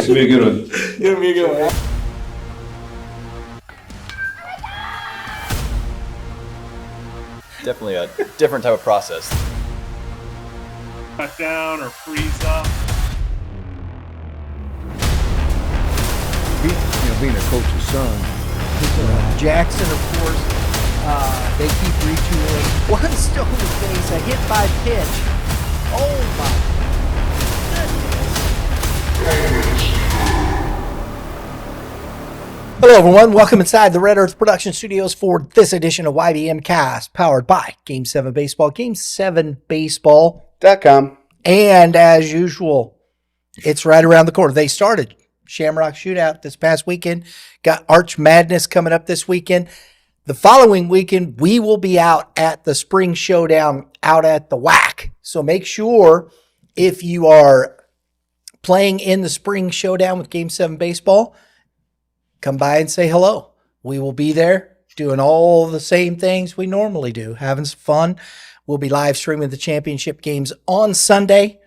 It's gonna be a good one. It's gonna be a good one. Definitely a different type of process. Cut down or freeze up. Being a coach's son. Jackson, of course, they keep retooling. One stone to face, a hit by pitch. Oh my goodness. Hello everyone, welcome inside the Red Earth Production Studios for this edition of YBMcast, powered by Game 7 Baseball, Game7Baseball.com. And as usual, it's right around the corner. They started Shamrock Shootout this past weekend. Got Arch Madness coming up this weekend. The following weekend, we will be out at the Spring Showdown out at the WAC. So make sure if you are playing in the Spring Showdown with Game 7 Baseball, come by and say hello. We will be there doing all the same things we normally do, having some fun. We'll be live streaming the championship games on Sunday.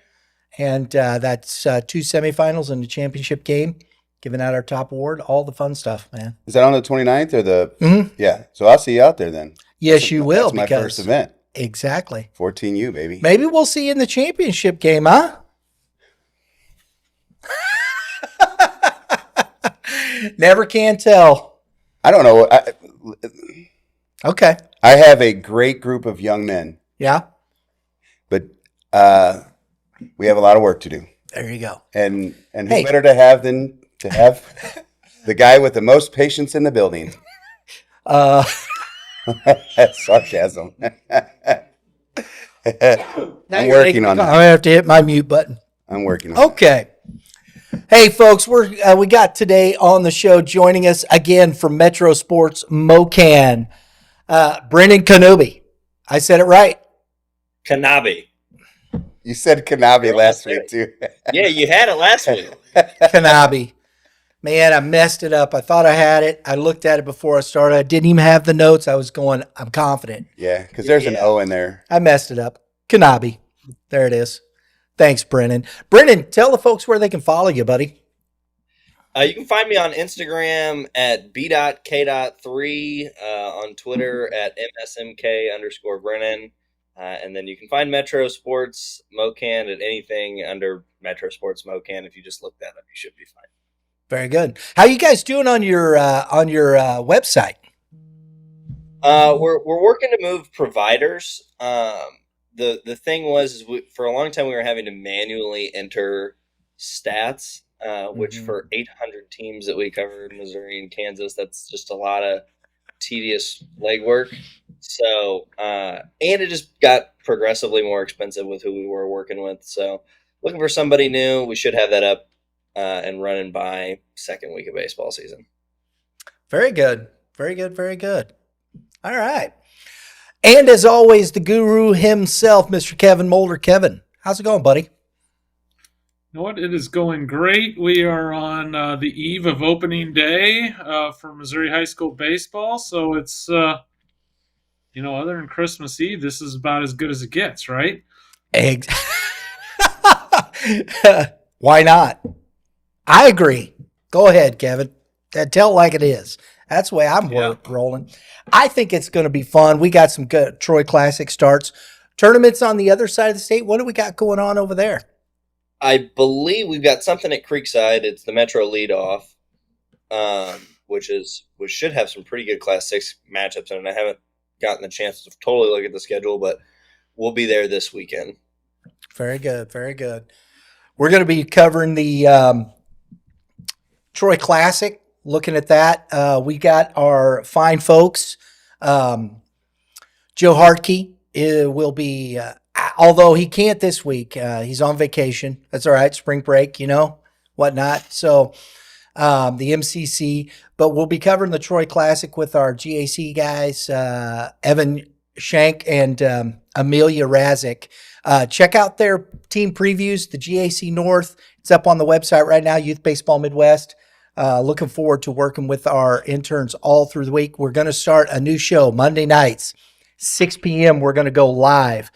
And that's two semifinals and the championship game, giving out our top award, all the fun stuff, man. Is that on the 29th or the? Mm-hmm. Yeah. So I'll see you out there then. Yes, you will. That's my first event. Exactly. 14U, baby. Maybe we'll see you in the championship game, huh? Never can tell. I don't know. Okay. I have a great group of young men. Yeah. But we have a lot of work to do. There you go. And who better to have than to have the guy with the most patience in the building? That's sarcasm. I'm working on that. I have to hit my mute button. I'm working on Okay. Hey, folks, we got today on the show joining us again from Metro Sports MoKan, Brennan Knabe. I said it right. Knabe. You said Knabe last week, too. Yeah, you had it last week. Knabe. Man, I messed it up. I thought I had it. I looked at it before I started. I didn't even have the notes. I was going, I'm confident. Yeah, because there's an O in there. I messed it up. Knabe. There it is. Thanks, Brennan. Brennan, tell the folks where they can follow you, buddy. You can find me on Instagram at b.k.3, on Twitter at msmk_Brennan. And then you can find Metro Sports MoKan at anything under Metro Sports MoKan. If you just look that up, you should be fine. Very good. How you guys doing on your website? We're working to move providers. The thing was, for a long time we were having to manually enter stats, which for 800 teams that we cover in Missouri and Kansas, that's just a lot of tedious legwork. So, and it just got progressively more expensive with who we were working with. So, looking for somebody new. We should have that up and running by second week of baseball season. Very good. Very good. Very good. All right. And as always, the guru himself, Mr. Kevin Moulder. Kevin, how's it going, buddy? You know what? It is going great. We are on the eve of opening day for Missouri high school baseball. So it's, other than Christmas Eve, this is about as good as it gets, right? Why not? I agree. Go ahead, Kevin. Tell it like it is. That's the way I'm rolling. I think it's going to be fun. We got some good Troy Classic starts. Tournaments on the other side of the state. What do we got going on over there? I believe we've got something at Creekside. It's the Metro Leadoff, which should have some pretty good Class 6 matchups in it. I haven't gotten the chance to totally look at the schedule, but we'll be there this weekend. Very good. Very good. We're going to be covering the Troy Classic. Looking at that, we got our fine folks. Joe Hartke will be, although he can't this week, he's on vacation. That's all right, spring break, whatnot. So the MCC, but we'll be covering the Troy Classic with our GAC guys, Evan Shank and Amelia Razik. Check out their team previews, the GAC North. It's up on the website right now, Youth Baseball Midwest. Looking forward to working with our interns all through the week. We're going to start a new show Monday nights, 6 p.m. We're going to go live.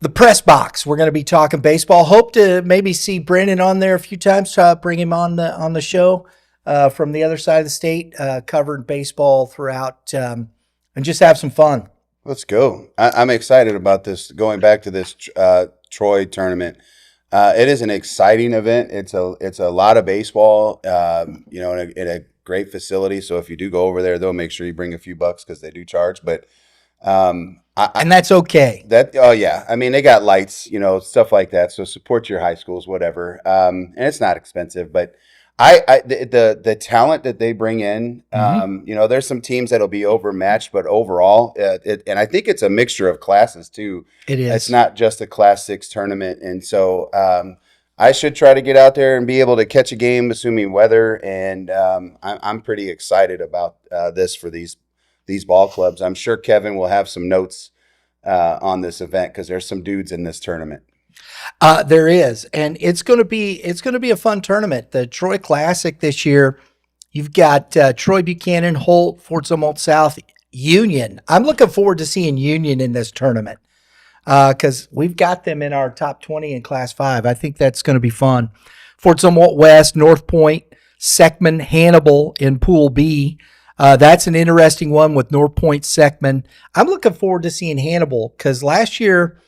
the press box. We're going to be talking baseball. Hope to maybe see Brennan on there a few times to bring him on the show from the other side of the state, covering baseball throughout, and just have some fun. Let's go. I'm excited about this. Going back to this Troy tournament, it is an exciting event. It's a lot of baseball, in a great facility. So if you do go over there, they'll make sure you bring a few bucks because they do charge. But and that's okay. I mean, they got lights, stuff like that. So support your high schools, whatever. And it's not expensive, but the talent that they bring in, there's some teams that'll be overmatched, but overall, and I think it's a mixture of classes too. It is. It's not just a Class 6 tournament, and so I should try to get out there and be able to catch a game, assuming weather. And I'm pretty excited about this for these ball clubs. I'm sure Kevin will have some notes on this event because there's some dudes in this tournament. There is, and it's going to be a fun tournament. The Troy Classic this year, you've got Troy Buchanan, Holt, Fort Zumwalt South, Union. I'm looking forward to seeing Union in this tournament because we've got them in our top 20 in Class 5. I think that's going to be fun. Fort Zumwalt West, North Point, Seckman, Hannibal in Pool B. That's an interesting one with North Point, Seckman. I'm looking forward to seeing Hannibal because last year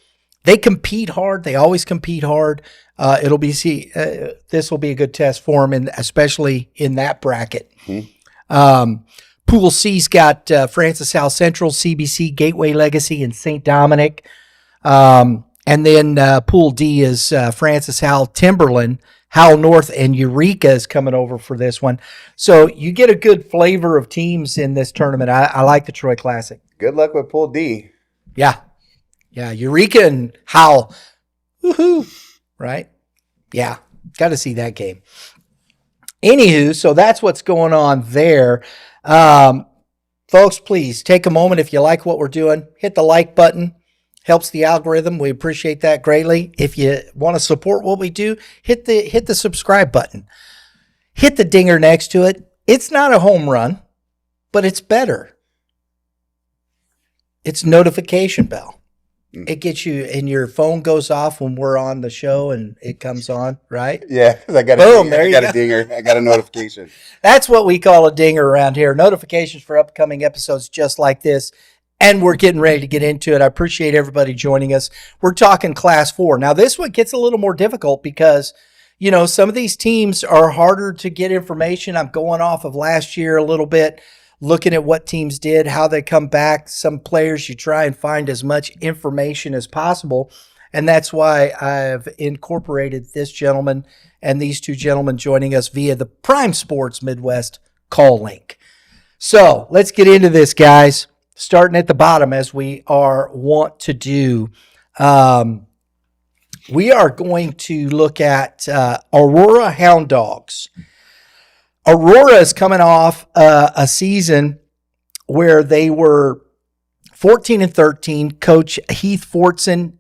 they compete hard. They always compete hard. This will be a good test for them, especially in that bracket. Mm-hmm. Pool C's got Francis Howell Central, CBC, Gateway Legacy, and St. Dominic. And then Pool D is Francis Howell, Timberland, Howell North, and Eureka is coming over for this one. So you get a good flavor of teams in this tournament. I like the Troy Classic. Good luck with Pool D. Yeah. Yeah, Eureka and Howell. Woohoo. Right? Yeah, got to see that game. Anywho, so that's what's going on there. Folks, please take a moment. If you like what we're doing, hit the like button. Helps the algorithm. We appreciate that greatly. If you want to support what we do, hit the subscribe button. Hit the dinger next to it. It's not a home run, but it's better. It's notification bell. It gets you, and your phone goes off when we're on the show, and it comes on, right? Yeah, because I got a dinger. I got a notification. That's what we call a dinger around here. Notifications for upcoming episodes just like this, and we're getting ready to get into it. I appreciate everybody joining us. We're talking Class 4. Now, this one gets a little more difficult because, some of these teams are harder to get information. I'm going off of last year a little bit, looking at what teams did, how they come back. Some players, you try and find as much information as possible. And that's why I've incorporated this gentleman and these two gentlemen joining us via the Prime Sports Midwest call link. So let's get into this, guys. Starting at the bottom, as we are wont to do. We are going to look at Aurora Hound Dogs. Aurora is coming off a season where they were 14-13. Coach Heath Fortson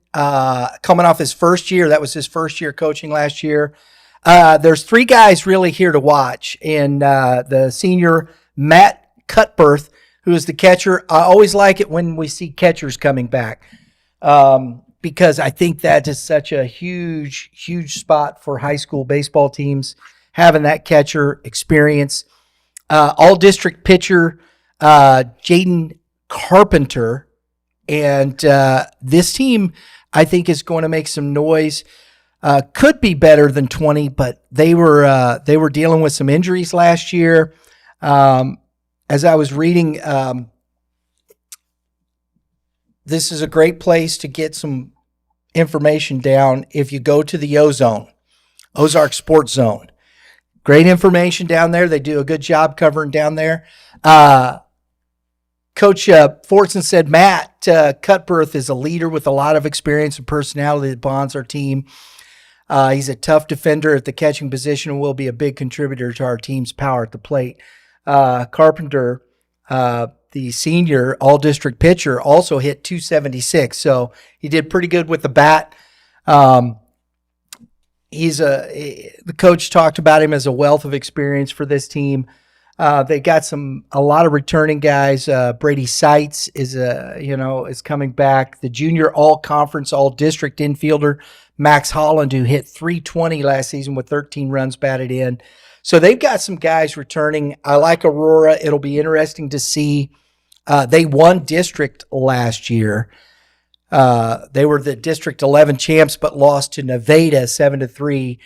coming off his first year. That was his first year coaching last year. There's three guys really here to watch. And the senior, Matt Cutbirth, who is the catcher. I always like it when we see catchers coming back because I think that is such a huge, huge spot for high school baseball teams. Having that catcher experience. All-district pitcher, Jaden Carpenter. And this team, I think, is going to make some noise. Could be better than 20, but they were dealing with some injuries last year. As I was reading, this is a great place to get some information down if you go to the O-Zone, Ozark Sports Zone. Great information down there. They do a good job covering down there. Coach Fortson said Matt Cutbirth is a leader with a lot of experience and personality that bonds our team. He's a tough defender at the catching position and will be a big contributor to our team's power at the plate. Carpenter, the senior all-district pitcher, also hit .276, so he did pretty good with the bat. The coach talked about him as a wealth of experience for this team. They got a lot of returning guys. Brady Seitz is coming back. The junior all conference, all district infielder, Max Holland, who hit 320 last season with 13 runs batted in. So they've got some guys returning. I like Aurora. It'll be interesting to see. They won district last year. They were the District 11 champs, but lost to Nevada 7-3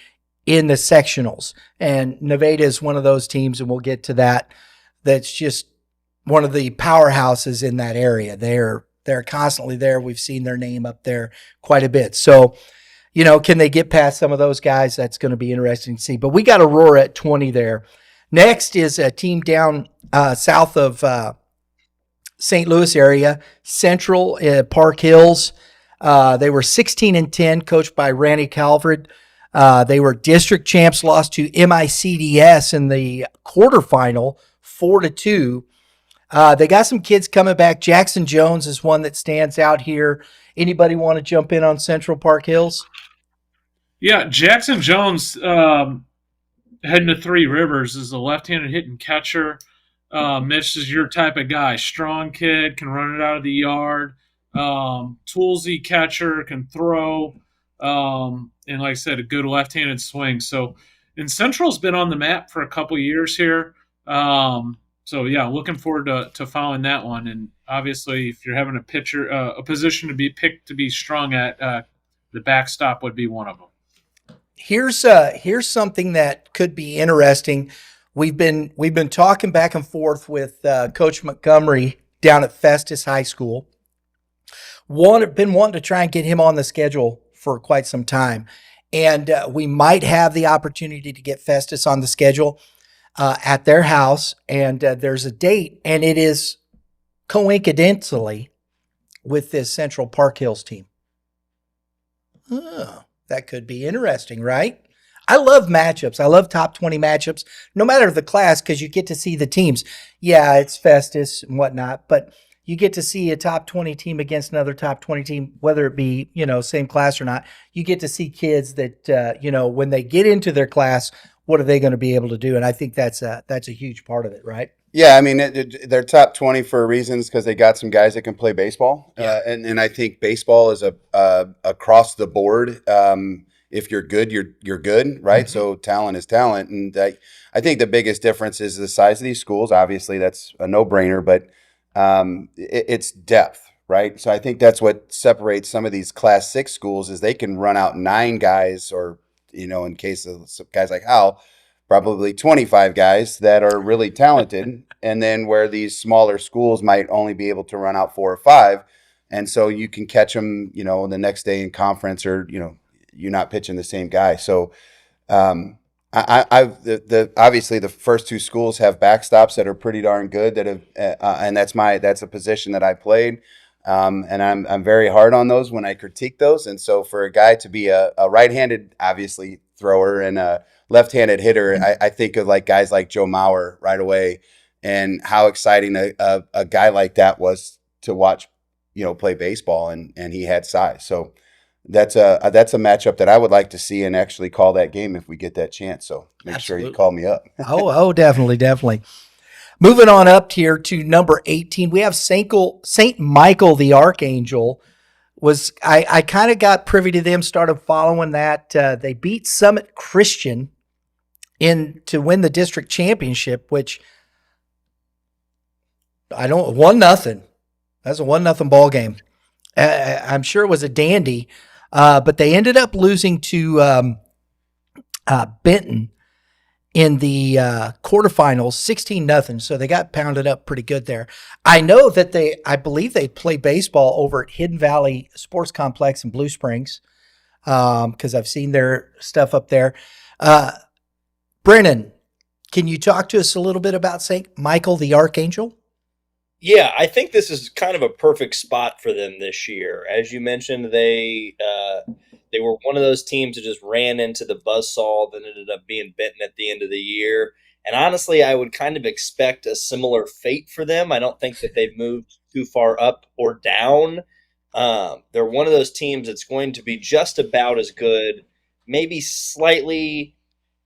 in the sectionals. And Nevada is one of those teams, and we'll get to that. That's just one of the powerhouses in that area. They're constantly there. We've seen their name up there quite a bit. So, can they get past some of those guys? That's going to be interesting to see. But we got Aurora at 20 there. Next is a team down south of St. Louis area, Central Park Hills. They were 16-10, coached by Randy Calvert. They were district champs, lost to MICDS in the quarterfinal, 4-2. They got some kids coming back. Jackson Jones is one that stands out here. Anybody want to jump in on Central Park Hills? Yeah, Jackson Jones, heading to Three Rivers, is a left-handed hitting catcher. Mitch is your type of guy. Strong kid, can run it out of the yard. Toolsy catcher, can throw. And like I said, a good left-handed swing. So, and Central's been on the map for a couple years here. So yeah, looking forward to following that one. And obviously, if you're having a position to be picked to be strong at, the backstop would be one of them. Here's something that could be interesting. We've been talking back and forth with Coach Montgomery down at Festus High School. Been wanting to try and get him on the schedule for quite some time, and we might have the opportunity to get Festus on the schedule at their house. And there's a date, and it is coincidentally with this Central Park Hills team. Oh, that could be interesting, right? I love matchups. I love top 20 matchups, no matter the class, because you get to see the teams. Yeah, it's Festus and whatnot, but you get to see a top 20 team against another top 20 team, whether it be, same class or not. You get to see kids that, when they get into their class, what are they going to be able to do? And I think that's a huge part of it, right? Yeah, I mean, they're top 20 for reasons because they got some guys that can play baseball. Yeah. And I think baseball is across the board. If you're good, you're good, right? Mm-hmm. So talent is talent. And I think the biggest difference is the size of these schools. Obviously, that's a no-brainer, but it's depth, right? So I think that's what separates some of these Class 6 schools is they can run out 9 guys or, in case of some guys like Hal, probably 25 guys that are really talented. And then where these smaller schools might only be able to run out 4 or 5. And so you can catch them, the next day in conference or, you're not pitching the same guy. So obviously the first 2 schools have backstops that are pretty darn good that have, and that's a position that I played. And I'm very hard on those when I critique those. And so for a guy to be a right-handed, obviously, thrower and a left-handed hitter, I think of like guys like Joe Mauer right away and how exciting a guy like that was to watch, play baseball and he had size. So that's a matchup that I would like to see and actually call that game if we get that chance. So make Absolutely. sure you call me up. Oh, definitely. Moving on up here to number 18, we have St. Michael the Archangel. I kind of got privy to them, started following that. They beat Summit Christian to win the district championship, which 1-0. That's a 1-0 ball game. I'm sure it was a dandy, but they ended up losing to Benton in the quarterfinals, 16-0. So they got pounded up pretty good there. I know that I believe they play baseball over at Hidden Valley Sports Complex in Blue Springs, because I've seen their stuff up there. Brennan, can you talk to us a little bit about St. Michael the Archangel? Yeah, I think this is kind of a perfect spot for them this year. As you mentioned, they were one of those teams that just ran into the buzzsaw that ended up being Benton at the end of the year. And honestly, I would kind of expect a similar fate for them. I don't think that they've moved too far up or down. They're one of those teams that's going to be just about as good, maybe slightly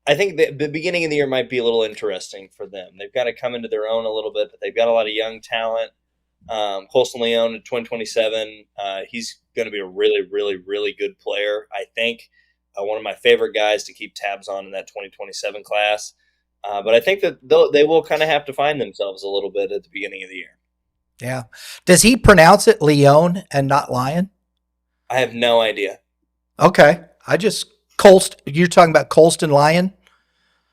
I think the beginning of the year might be a little interesting for them. They've got to come into their own a little bit, but they've got a lot of young talent. Colston Leon in 2027, he's going to be a really, really, really good player. I think one of my favorite guys to keep tabs on in that 2027 class. But I think that they will kind of have to find themselves a little bit at the beginning of the year. Yeah. Does he pronounce it Leon and not Lion? I have no idea. Okay. You're talking about Colston Lion?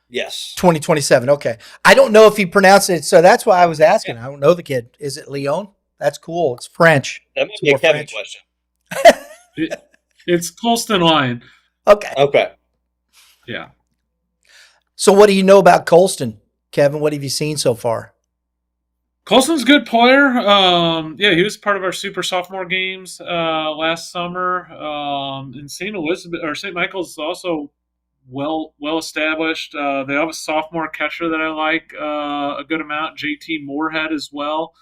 Yes. 2027. Okay. I don't know if he pronounced it, so that's why I was asking. I don't know the kid. Is it Leon? That's cool. It's French. That might It's be a more Kevin French. question. It's Colston Lion. Okay. Okay. Yeah. So what do you know about Colston, Kevin? What have you seen so far? Colston's a good player. Yeah, he was part of our super sophomore games last summer. And St. Michael's is also well established. They have a sophomore catcher that I like a good amount, JT Moorhead as well.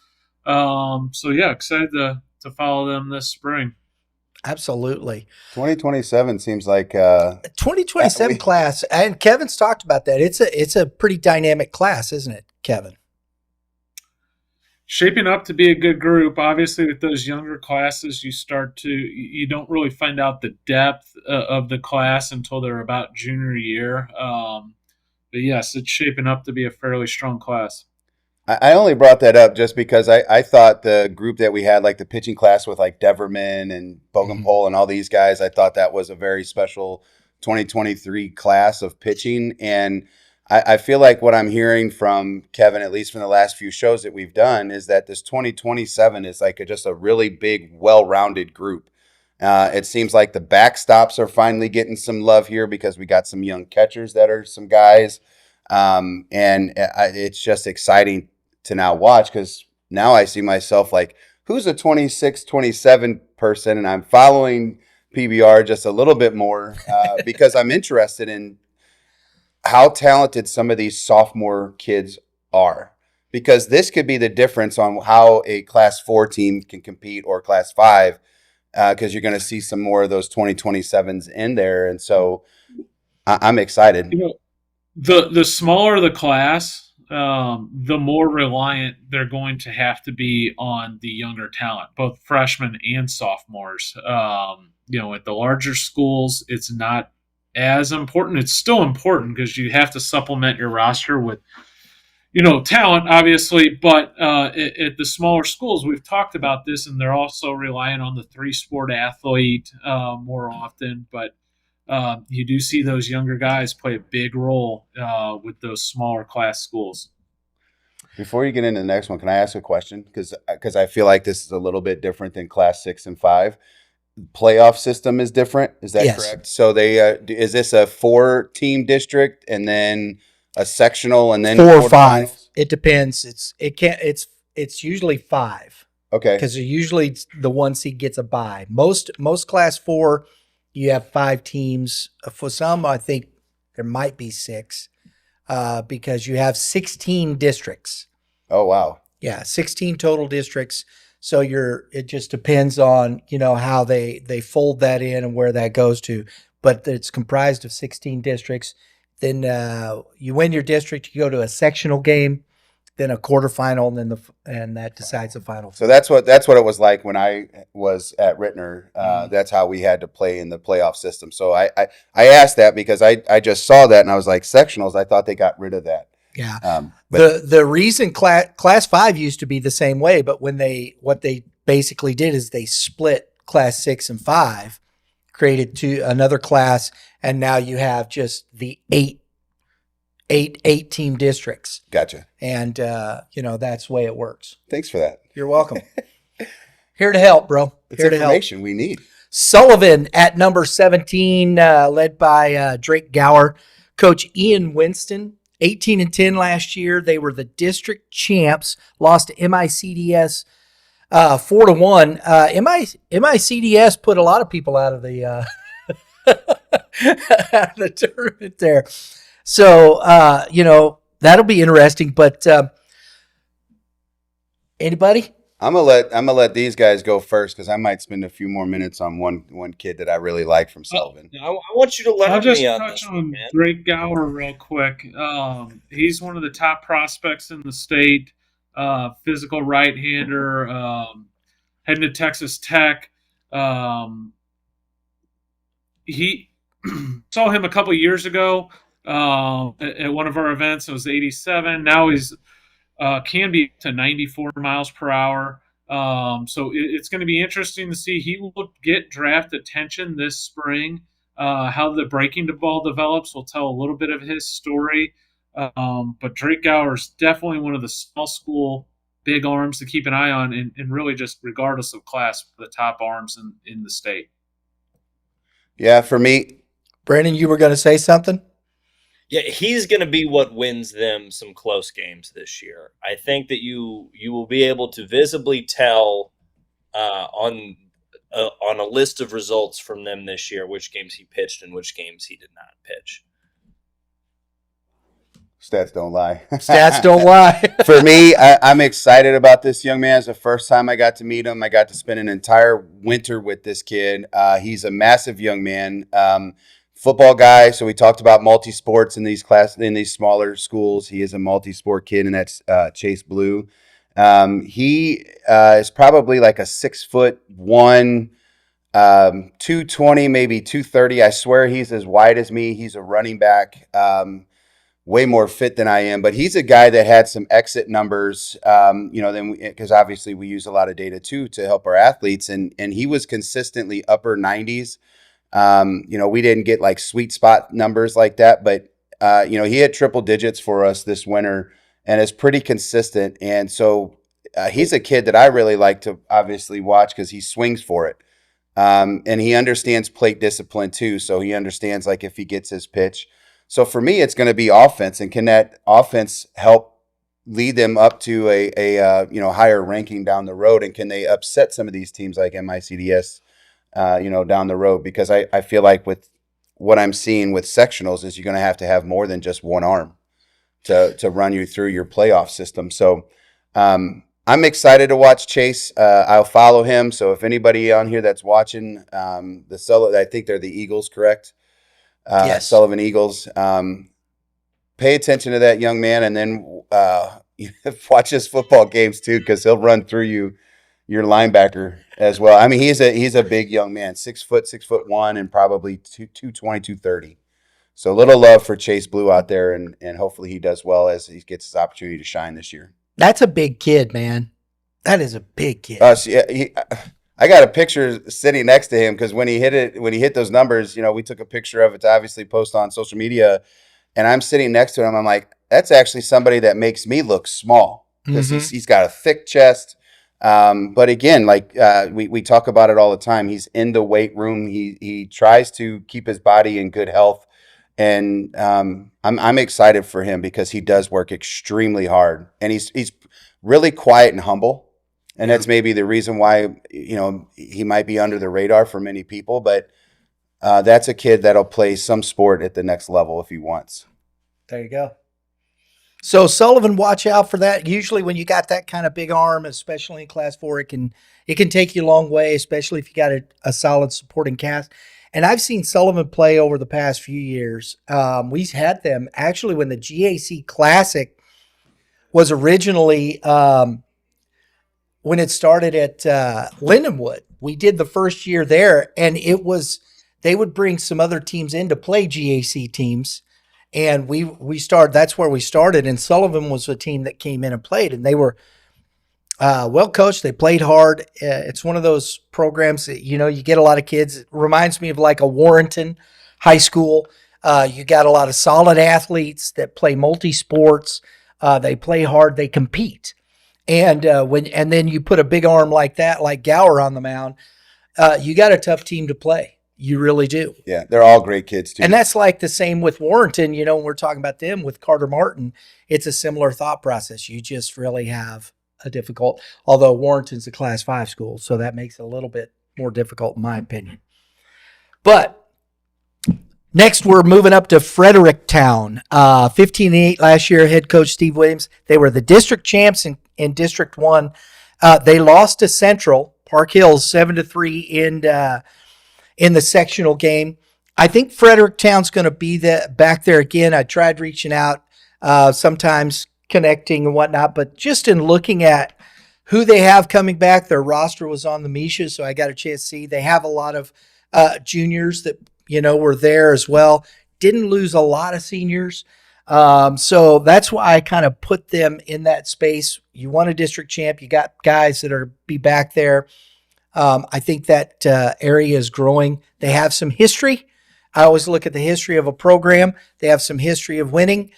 So yeah, excited to follow them this spring. Absolutely. 2027 seems like 2027 class, and Kevin's talked about that. It's a pretty dynamic class, isn't it, Kevin? Shaping up to be a good group. Obviously, with those younger classes, you don't really find out the depth of the class until they're about junior year. But yes, it's shaping up to be a fairly strong class. I only brought that up just because I thought the group that we had, like the pitching class with like Deverman and Bogenpole and all these guys, I thought that was a very special 2023 class of pitching. And I feel like what I'm hearing from Kevin, at least from the last few shows that we've done, is that this 2027 is like just a really big, well-rounded group. It seems like the backstops are finally getting some love here because we got some young catchers that are some guys. It's just exciting to now watch because now I see myself like, who's a 26, 27 person? And I'm following PBR just a little bit more because I'm interested in how talented some of these sophomore kids are, because this could be the difference on how a class 4 team can compete or class 5, because you're going to see some more of those 2027s in there. And so I'm excited. The smaller the class, the more reliant they're going to have to be on the younger talent, both freshmen and sophomores. At the larger schools, it's not as important. It's still important because you have to supplement your roster with, talent, obviously. But at the smaller schools, we've talked about this, and they're also relying on the 3-sport athlete more often. But you do see those younger guys play a big role with those smaller class schools. Before you get into the next one, can I ask a question? Because I feel like this is a little bit different than class 6 and 5. Playoff system is different. Is that correct? So is this a 4-team district and then a sectional and then 4 or 5? It depends. It's usually 5. Okay. Because usually the 1 seed gets a bye. Most class 4, you have 5 teams. For some, I think there might be 6, because you have 16 districts. Oh wow. Yeah, 16 total districts. So it just depends on, how they fold that in and where that goes to. But it's comprised of 16 districts. Then you win your district, you go to a sectional game, then a quarterfinal, and then that decides the final. So that's what it was like when I was at Rittner. That's how we had to play in the playoff system. So I asked that because I just saw that and I was like, sectionals, I thought they got rid of that. Yeah. The reason class 5 used to be the same way, but what they basically did is they split class 6 and 5, created another class, and now you have just the 8 team districts. Gotcha. And that's the way it works. Thanks for that. You're welcome. Here to help, bro. It's Here information we need. Sullivan at number 17, led by Drake Gower. Coach Ian Winston, 18-10 last year. They were the district champs, lost to MICDS 4-1. MICDS put a lot of people out of the out of the tournament there. So that'll be interesting. But anybody? I'm gonna let these guys go first because I might spend a few more minutes on one kid that I really like from Sullivan. I want you to I'll learn just me on touch this one, on man. Drake Gower real quick. He's one of the top prospects in the state. Physical right-hander, heading to Texas Tech. He saw him a couple years ago at one of our events. It was 87. Now he's can be to 94 miles per hour. So it's going to be interesting to see. He will get draft attention this spring. How the breaking ball develops will tell a little bit of his story. But Drake Gower is definitely one of the small school big arms to keep an eye on, and really just regardless of class, the top arms in the state. Yeah, for me, Brennan, you were going to say something? Yeah, he's going to be what wins them some close games this year. I think that you will be able to visibly tell on a list of results from them this year which games he pitched and which games he did not pitch. stats don't lie. Stats don't lie. For me, I'm excited about this young man. It's the first time I got to meet him. I got to spend an entire winter with this kid. He's a massive young man. Football guy. So we talked about multi-sports in these smaller schools. He is a multi-sport kid, and that's Chase Blue. He is probably like a 6'1", 220, maybe 230. I swear he's as wide as me. He's a running back. Way more fit than I am, but he's a guy that had some exit numbers, because obviously we use a lot of data too to help our athletes, and he was consistently upper 90s. We didn't get like sweet spot numbers like that, but he had triple digits for us this winter, and is pretty consistent. And so he's a kid that I really like to obviously watch because he swings for it, and he understands plate discipline too. So he understands like if he gets his pitch. So for me, it's going to be offense, and can that offense help lead them up to a higher ranking down the road, and can they upset some of these teams like MICDS, down the road? Because I feel like with what I'm seeing with sectionals is you're going to have more than just one arm to run you through your playoff system. So I'm excited to watch Chase. I'll follow him. So if anybody on here that's watching I think they're the Eagles, correct? Yes. Sullivan Eagles. Pay attention to that young man, and then watch his football games too, because he'll run through your linebacker as well. I mean, he's a big young man, 6'1", and probably 220, 230. So a little love for Chase Blue out there, and hopefully he does well as he gets his opportunity to shine this year. That's a big kid, man. That is a big kid. I got a picture sitting next to him because when he hit those numbers, we took a picture of it to obviously post on social media, and I'm sitting next to him. I'm like, that's actually somebody that makes me look small because he's got a thick chest. But again, like we talk about it all the time. He's in the weight room. He tries to keep his body in good health, and I'm excited for him because he does work extremely hard, and he's really quiet and humble. And that's maybe the reason why, he might be under the radar for many people, but that's a kid that'll play some sport at the next level if he wants. There you go. So Sullivan, watch out for that. Usually when you got that kind of big arm, especially in Class 4, it can take you a long way, especially if you got a solid supporting cast. And I've seen Sullivan play over the past few years. We've had them actually when the GAC Classic was originally when it started at Lindenwood. We did the first year there, and they would bring some other teams in to play GAC teams, and that's where we started, and Sullivan was a team that came in and played, and they were well coached. They played hard. It's one of those programs that, you get a lot of kids. It reminds me of like a Warrenton High School. You got a lot of solid athletes that play multi-sports. They play hard. They compete. And then you put a big arm like that, like Gower on the mound, you got a tough team to play. You really do. Yeah, they're all great kids too. And that's like the same with Warrenton. When we're talking about them with Carter Martin, it's a similar thought process. You just really have a difficult, although Warrenton's a Class 5 school, so that makes it a little bit more difficult in my opinion. But next, we're moving up to Fredericktown. 15-8 last year. Head coach Steve Williams. They were the district champs in District 1. They lost to Central Park Hills 7-3 in the sectional game. I think Fredericktown's going to be back there again. I tried reaching out, sometimes connecting and whatnot, but just in looking at who they have coming back, their roster was on the Misha, so I got a chance to see. They have a lot of juniors that were there as well. Didn't lose a lot of seniors. So that's why I kind of put them in that space. You won a district champ. You got guys that are be back there. I think that area is growing. They have some history. I always look at the history of a program. They have some history of winning.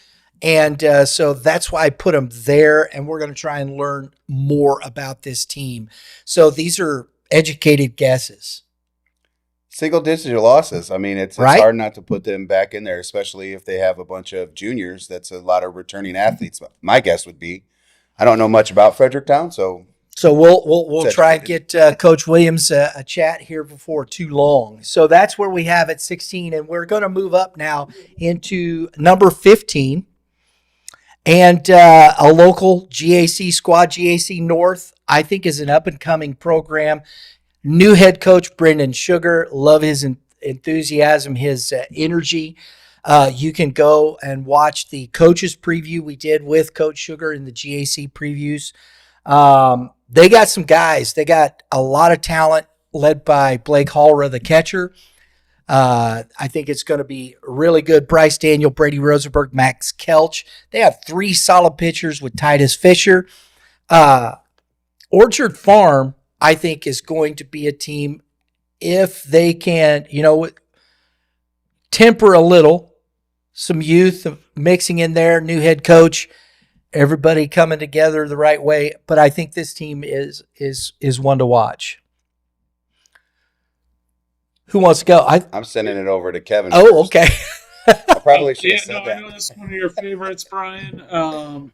And so that's why I put them there. And we're going to try and learn more about this team. So these are educated guesses. Single digit losses. I mean, it's Right? hard not to put them back in there, especially if they have a bunch of juniors. That's a lot of returning athletes. My guess would be, I don't know much about Fredericktown, so We'll try and get Coach Williams a chat here before too long. So that's where we have at 16, and we're going to move up now into number 15, and a local GAC squad. GAC North, I think, is an up and coming program. New head coach Brennan Sugar. Love his enthusiasm, his energy. You can go and watch the coaches preview we did with Coach Sugar in the GAC previews. They got some guys. They got a lot of talent led by Blake Hallra, the catcher. I think it's going to be really good. Bryce Daniel, Brady Rosenberg, Max Kelch. They have 3 solid pitchers with Titus Fisher. Orchard Farm, I think, is going to be a team, if they can, temper a little, some youth mixing in there, new head coach, everybody coming together the right way. But I think this team is one to watch. Who wants to go? I'm sending it over to Kevin. Oh, first. okay. I probably should have said I that. know this is one of your favorites, Brian.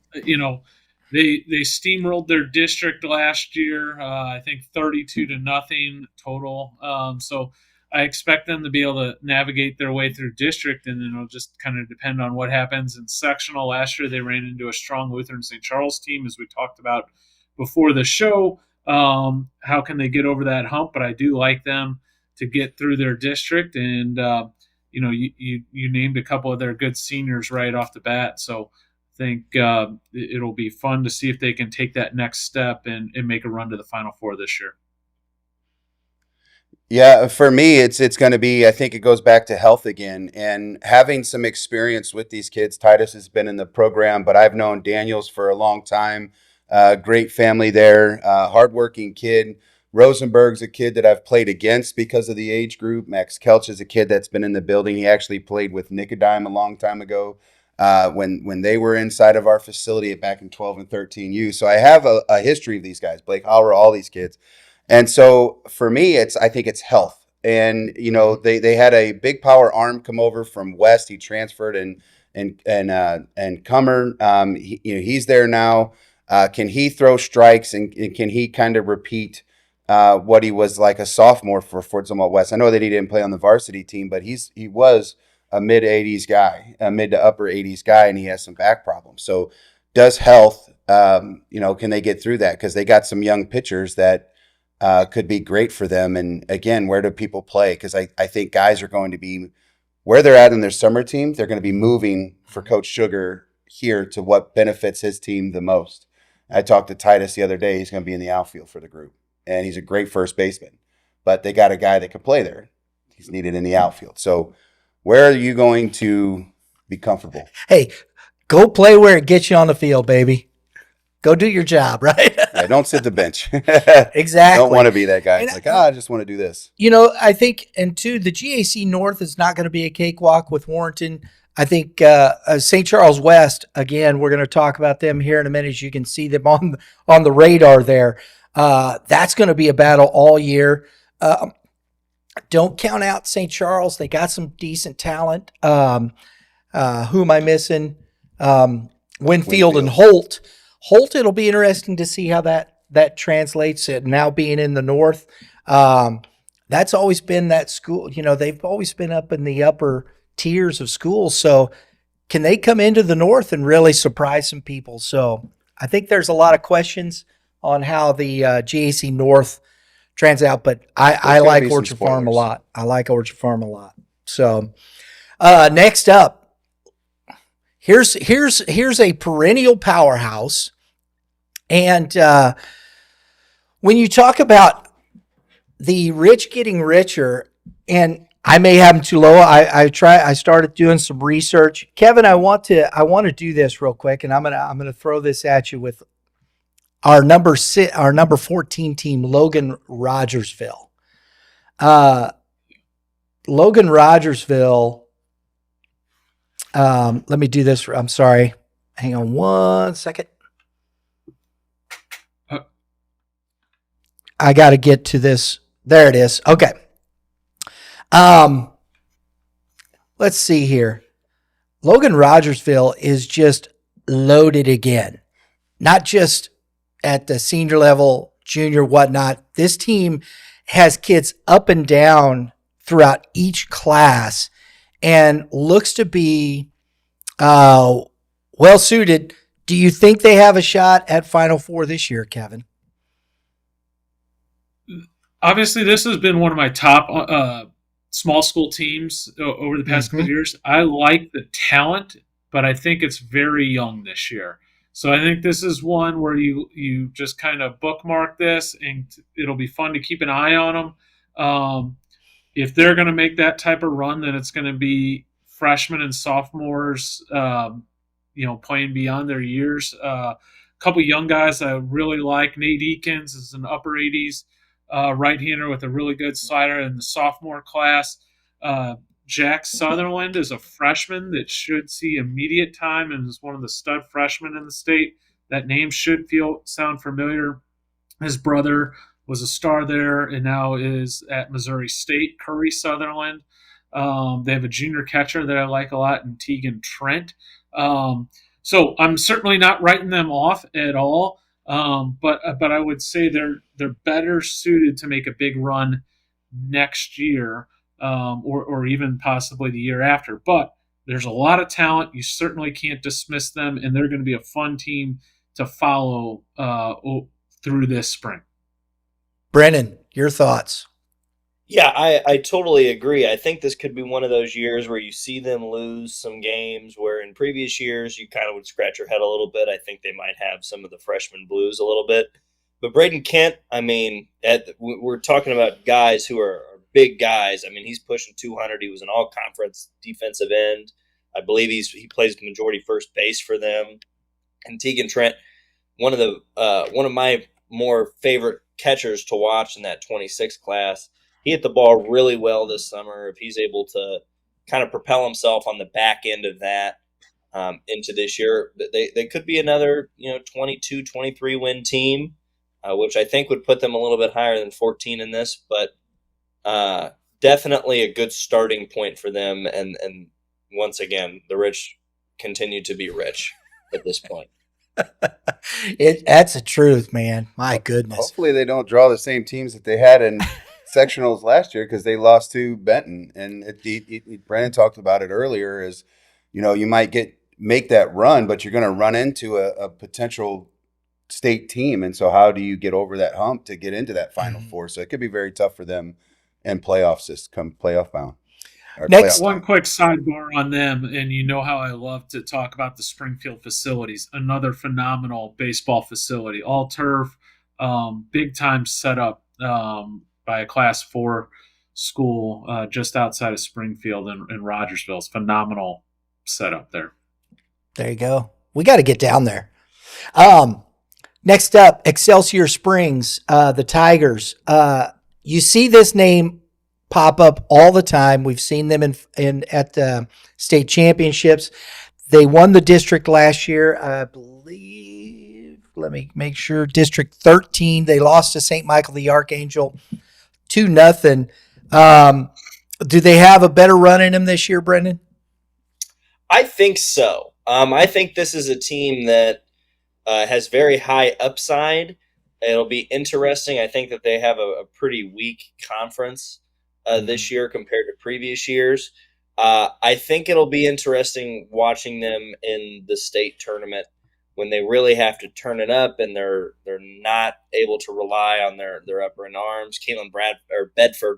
They steamrolled their district last year. I think 32-0 total. So I expect them to be able to navigate their way through district, and then it'll just kind of depend on what happens in sectional. Last year they ran into a strong Lutheran St. Charles team, as we talked about before the show. How can they get over that hump? But I do like them to get through their district, and you named a couple of their good seniors right off the bat, so I think it'll be fun to see if they can take that next step and make a run to the Final Four this year. Yeah, for me, it's going to be, I think it goes back to health again and having some experience with these kids. Titus has been in the program, but I've known Daniels for a long time. Great family there, hardworking kid. Rosenberg's a kid that I've played against because of the age group. Max Kelch is a kid that's been in the building. He actually played with Nicodime a long time ago when they were inside of our facility back in 12 and 13U. So I have a history of these guys, Blake Hauer, all these kids. And so for me, I think it's health. And, they had a big power arm come over from West. He transferred and Cummer, he's there now. Can he throw strikes and can he kind of repeat what he was like a sophomore for Fort Zumwalt West? I know that he didn't play on the varsity team, but he was a mid to upper 80s guy, and he has some back problems. So does health, can they get through that? Because they got some young pitchers that could be great for them. And again, where do people play? Because I think guys are going to be where they're at in their summer team. They're going to be moving for Coach Sugar here to what benefits his team the most. I talked to Titus the other day. He's going to be in the outfield for the group, and he's a great first baseman. But they got a guy that can play there. He's needed in the outfield. So where are you going to be comfortable? Hey, go play where it gets you on the field, baby. Go do your job, right? Yeah, don't sit the bench. Exactly. Don't want to be that guy. And It's like, I just want to do this. I think, and two, the GAC North is not going to be a cakewalk with Warrenton. I think St. Charles West, again, we're going to talk about them here in a minute. As you can see them on the radar there. That's going to be a battle all year. Don't count out St. Charles. They got some decent talent. Who am I missing? Winfield and Holt. Holt, it'll be interesting to see how that translates. It now being in the North. That's always been that school. They've always been up in the upper tiers of schools. So can they come into the North and really surprise some people? So I think there's a lot of questions, on how the GAC North trans out, but I gonna like be some Orchard Farm a spoilers. lot. I like Orchard Farm a lot. So next up, here's a perennial powerhouse, and when you talk about the rich getting richer, and I may have them too low. I started doing some research. Kevin, I want to do this real quick, and I'm gonna throw this at you with our number 14 team, Logan Rogersville. Logan Rogersville. Let me do this. I'm sorry. Hang on one second. I got to get to this. There it is. Okay. Let's see here. Logan Rogersville is just loaded again. Not just at the senior level, junior, whatnot. This team has kids up and down throughout each class and looks to be well suited. Do you think they have a shot at Final Four this year, Kevin? Obviously, this has been one of my top small school teams over the past couple of years. I like the talent, but I think it's very young this year. So I think this is one where you just kind of bookmark this, and it'll be fun to keep an eye on them. If they're going to make that type of run, then it's going to be freshmen and sophomores, playing beyond their years. A couple young guys I really like. Nate Eakins is an upper 80s right-hander with a really good slider in the sophomore class. Jack Sutherland is a freshman that should see immediate time and is one of the stud freshmen in the state. That name should sound familiar. His brother was a star there and now is at Missouri State, Curry Sutherland. They have a junior catcher that I like a lot in Tegan Trent. So I'm certainly not writing them off at all. But I would say they're better suited to make a big run next year, or even possibly the year after. But there's a lot of talent. You certainly can't dismiss them, and they're going to be a fun team to follow through this spring. Brennan, your thoughts? Yeah, I totally agree. I think this could be one of those years where you see them lose some games where in previous years you kind of would scratch your head a little bit. I think they might have some of the freshman blues a little bit. But Braden Kent, I mean, we're talking about guys who are big guys. I mean, he's pushing 200. He was an all-conference defensive end. I believe he plays majority first base for them. And Tegan Trent, one of my more favorite catchers to watch in that 26 class. He hit the ball really well this summer. If he's able to kind of propel himself on the back end of that into this year, they could be another 22, 23 win team, which I think would put them a little bit higher than 14 in this, but definitely a good starting point for them. And once again, the rich continue to be rich at this point. That's the truth, man. My goodness. Hopefully they don't draw the same teams that they had in sectionals last year because they lost to Benton. And Brennan talked about it earlier is, you might make that run, but you're going to run into a potential state team. And so how do you get over that hump to get into that Final Four? So it could be very tough for them in playoffs this come playoff bound. Next, one quick sidebar on them, and you know how I love to talk about the Springfield facilities. Another phenomenal baseball facility, all turf, big time setup by a Class 4 school just outside of Springfield in Rogersville. It's phenomenal setup there. There you go. We got to get down there. Next up, Excelsior Springs, the Tigers. You see this name pop up all the time. We've seen them at the state championships. They won the district last year, I believe. Let me make sure. District 13. They lost to St. Michael the Archangel 2-0. Do they have a better run in them this year, Brendan? I think so. I think this is a team that has very high upside. It'll be interesting. I think that they have a pretty weak conference this year compared to previous years. I think it'll be interesting watching them in the state tournament when they really have to turn it up and they're not able to rely on their upper end arms. Bedford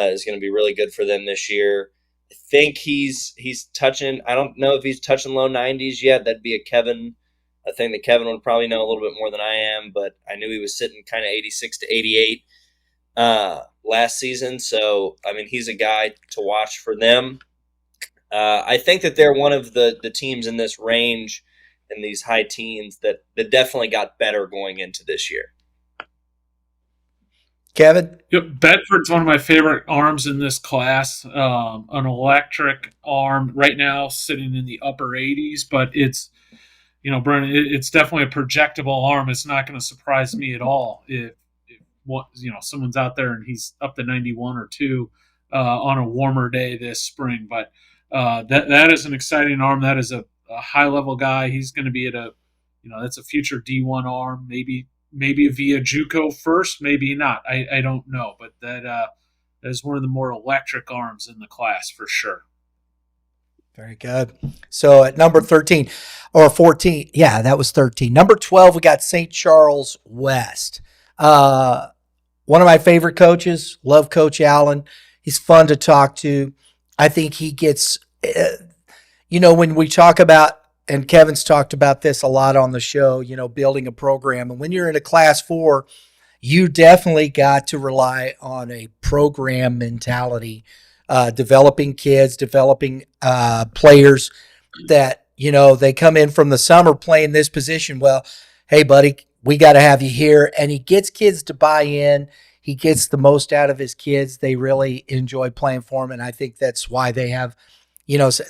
is going to be really good for them this year. I think he's touching. I don't know if he's touching low 90s yet. That'd be a thing that Kevin would probably know a little bit more than I am. But I knew he was sitting kind of 86 to 88 last season. So I mean, he's a guy to watch for them. I think that they're one of the teams in this range in these high teens that definitely got better going into this year. Kevin? Yep, Bedford's one of my favorite arms in this class. An electric arm right now sitting in the upper 80s, but it's, Brennan, it's definitely a projectable arm. It's not going to surprise me at all if someone's out there and he's up to 91 or 2 on a warmer day this spring. But that is an exciting arm. That is a high-level guy. He's going to be at that's a future D1 arm, maybe via JUCO first, maybe not. I don't know, but that is one of the more electric arms in the class for sure. Very good. So at number 13 or 14, yeah, that was 13. Number 12, we got St. Charles West. One of my favorite coaches, love Coach Allen. He's fun to talk to. I think he gets, when we talk about, and Kevin's talked about this a lot on the show, building a program. And when you're in a Class 4, you definitely got to rely on a program mentality, developing kids, developing players that, they come in from the summer playing this position. Well, hey, buddy, we got to have you here. And he gets kids to buy in. He gets the most out of his kids. They really enjoy playing for him. And I think that's why they have,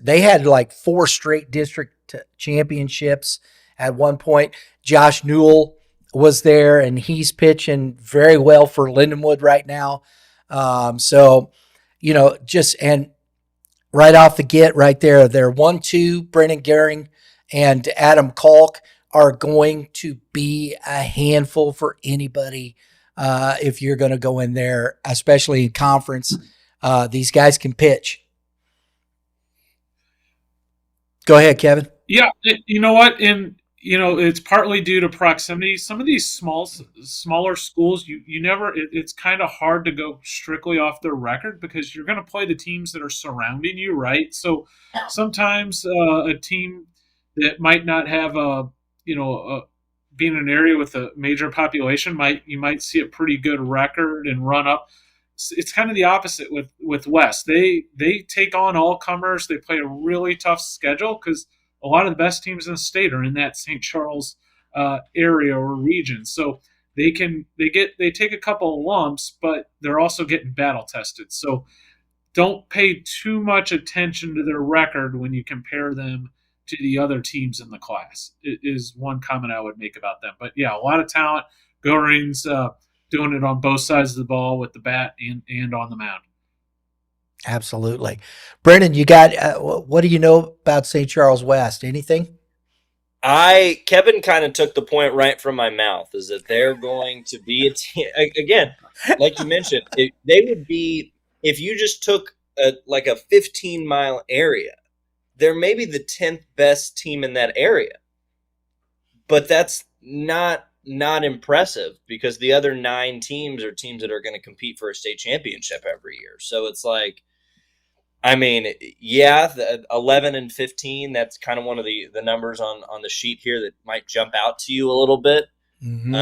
they had like 4 straight district championships at one point. Josh Newell was there, and he's pitching very well for Lindenwood right now. And right off the get right there, they're 1-2, Brennan Gehring and Adam Kalk are going to be a handful for anybody if you're going to go in there, especially in conference. These guys can pitch. Go ahead, Kevin. Yeah, you know what? It's partly due to proximity. Some of these smaller schools, it's kind of hard to go strictly off their record because you're going to play the teams that are surrounding you, right? So sometimes a team that might not have being in an area with a major population, you might see a pretty good record and run up. It's kind of the opposite with West. They take on all comers. They play a really tough schedule because a lot of the best teams in the state are in that St. Charles area or region. So they take a couple of lumps, but they're also getting battle tested. So don't pay too much attention to their record when you compare them to the other teams in the class. It is one comment I would make about them. But yeah, a lot of talent. Goring's doing it on both sides of the ball with the bat and on the mound. Absolutely. Brennan, you got what do you know about St. Charles West? Anything? Kevin kind of took the point right from my mouth, is that they're going to be again, like you mentioned, they would be, if you just took a 15-mile area, they're maybe the 10th best team in that area. But that's not impressive because the other 9 teams are teams that are going to compete for a state championship every year. So it's like, the 11 and 15, that's kind of one of the numbers on the sheet here that might jump out to you a little bit. Mm-hmm.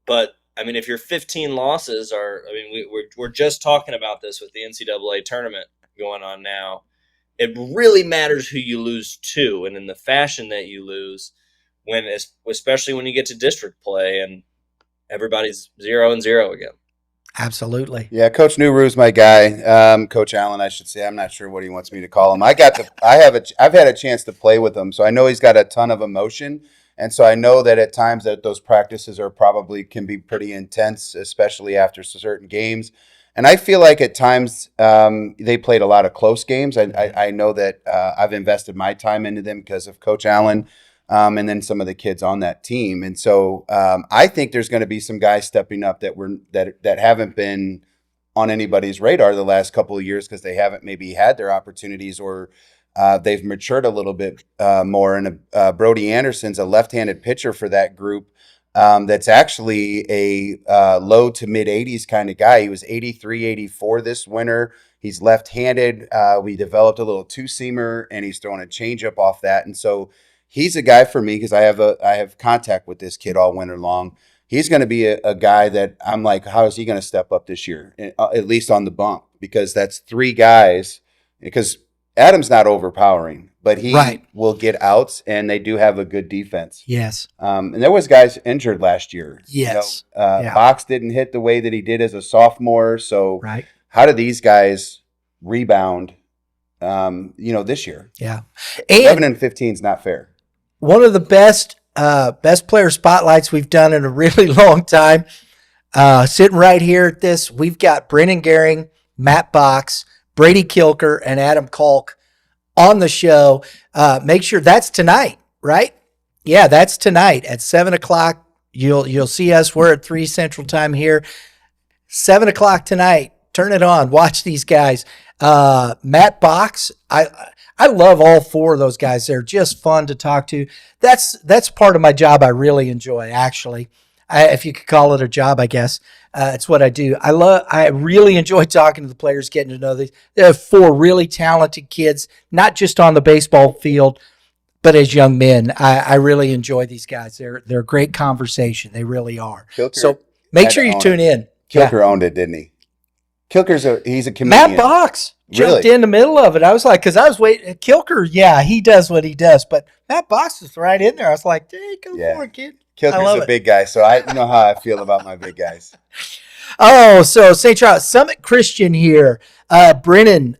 But if your 15 losses we're just talking about this with the NCAA tournament going on now. It really matters who you lose to and in the fashion that you lose, especially when you get to district play and everybody's 0-0 again. Absolutely. Yeah, Coach Newru's my guy. Coach Allen, I should say. I'm not sure what he wants me to call him. I've had a chance to play with him, so I know he's got a ton of emotion, and so I know that at times that those practices can be pretty intense, especially after certain games. And I feel like at times they played a lot of close games. I know that I've invested my time into them because of Coach Allen. And then some of the kids on that team. And so I think there's going to be some guys stepping up that haven't been on anybody's radar the last couple of years because they haven't maybe had their opportunities or they've matured a little bit more. And Brody Anderson's a left-handed pitcher for that group. That's actually a low to mid 80s kind of guy. He was 83, 84 this winter. He's left-handed. We developed a little two-seamer, and he's throwing a changeup off that. And so he's a guy for me because I have contact with this kid all winter long. He's going to be a guy that I'm like, how is he going to step up this year, at least on the bump? Because that's three guys. Because Adam's not overpowering, but he will get outs, and they do have a good defense. Yes. And there was guys injured last year. Yes. Box didn't hit the way that he did as a sophomore. So how do these guys rebound, this year? Yeah. And 11-15 is not fair. One of the best player spotlights we've done in a really long time. Sitting right here at this, we've got Brennan Gehring, Matt Box, Brady Kilker, and Adam Kalk on the show. Make sure that's tonight, right? Yeah, that's tonight at 7:00. You'll see us. We're at 3 Central Time here. 7:00 tonight. Turn it on. Watch these guys. Matt Box. I love all four of those guys. They're just fun to talk to. That's part of my job I really enjoy, actually. If you could call it a job, I guess. It's what I do. I really enjoy talking to the players, getting to know these. They're four really talented kids, not just on the baseball field, but as young men. I really enjoy these guys. They're a great conversation. They really are. Kilker so make sure you tune in. Kilker owned it, didn't he? He's a comedian. Matt Box jumped Really? in the middle of it. I was like, because I was waiting. Kilker, yeah, he does what he does, but Matt Box is right in there. I was like, hey, go for it, kid. Kilker's a big guy, so I know how I feel about my big guys. Oh, so St. Charles Summit Christian here. Brennan,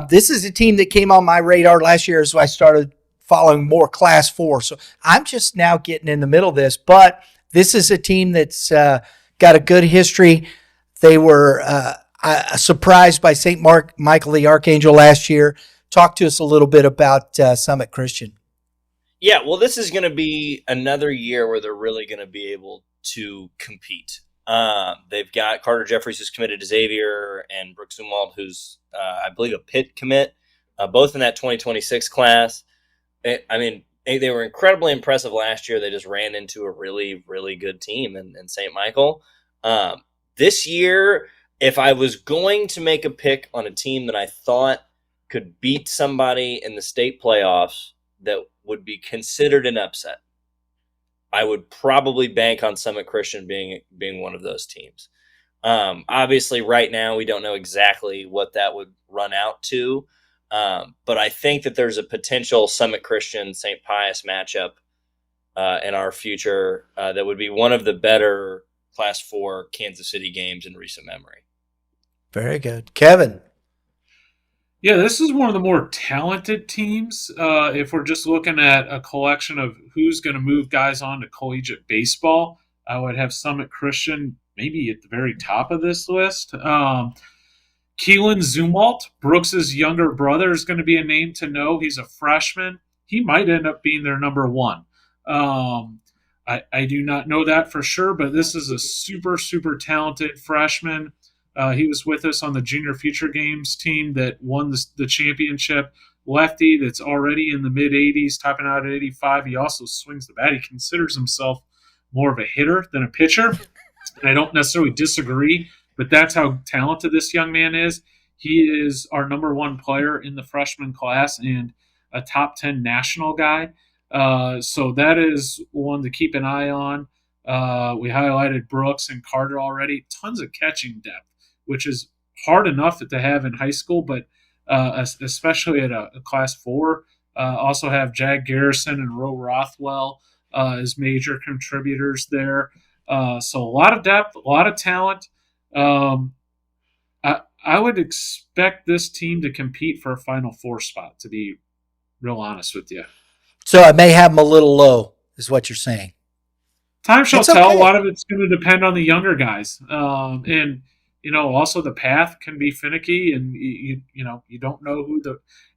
this is a team that came on my radar last year as I started following more Class 4. So I'm just now getting in the middle of this, but this is a team that's got a good history. They were surprised by St. Michael the Archangel last year. Talk to us a little bit about Summit Christian. Yeah, well, this is going to be another year where they're really going to be able to compete. They've got Carter Jeffries, who's committed to Xavier, and Brooks Zumwalt, who's, I believe, a Pitt commit, both in that 2026 class. They were incredibly impressive last year. They just ran into a really, really good team in St. Michael. This year, if I was going to make a pick on a team that I thought could beat somebody in the state playoffs that would be considered an upset, I would probably bank on Summit Christian being one of those teams. Obviously, right now, we don't know exactly what that would run out to, but I think that there's a potential Summit Christian-St. Pius matchup in our future that would be one of the better Class 4 Kansas City games in recent memory. Very good. Kevin. Yeah, this is one of the more talented teams. If we're just looking at a collection of who's going to move guys on to collegiate baseball, I would have Summit Christian maybe at the very top of this list. Keelan Zumwalt, Brooks's younger brother, is going to be a name to know. He's a freshman. He might end up being their number one. I do not know that for sure, but this is a super, super talented freshman. He was with us on the Junior Future Games team that won the championship. Lefty that's already in the mid-80s, topping out at 85. He also swings the bat. He considers himself more of a hitter than a pitcher. And I don't necessarily disagree, but that's how talented this young man is. He is our number one player in the freshman class and a top 10 national guy. So that is one to keep an eye on. We highlighted Brooks and Carter already. Tons of catching depth, which is hard enough to have in high school, but especially at a Class 4. Also have Jag Garrison and Ro Rothwell as major contributors there. So a lot of depth, a lot of talent. I would expect this team to compete for a Final Four spot, to be real honest with you. So I may have them a little low, is what you're saying. Time shall It's tell. okay. A lot of it's going to depend on the younger guys. And also the path can be finicky, and you don't know who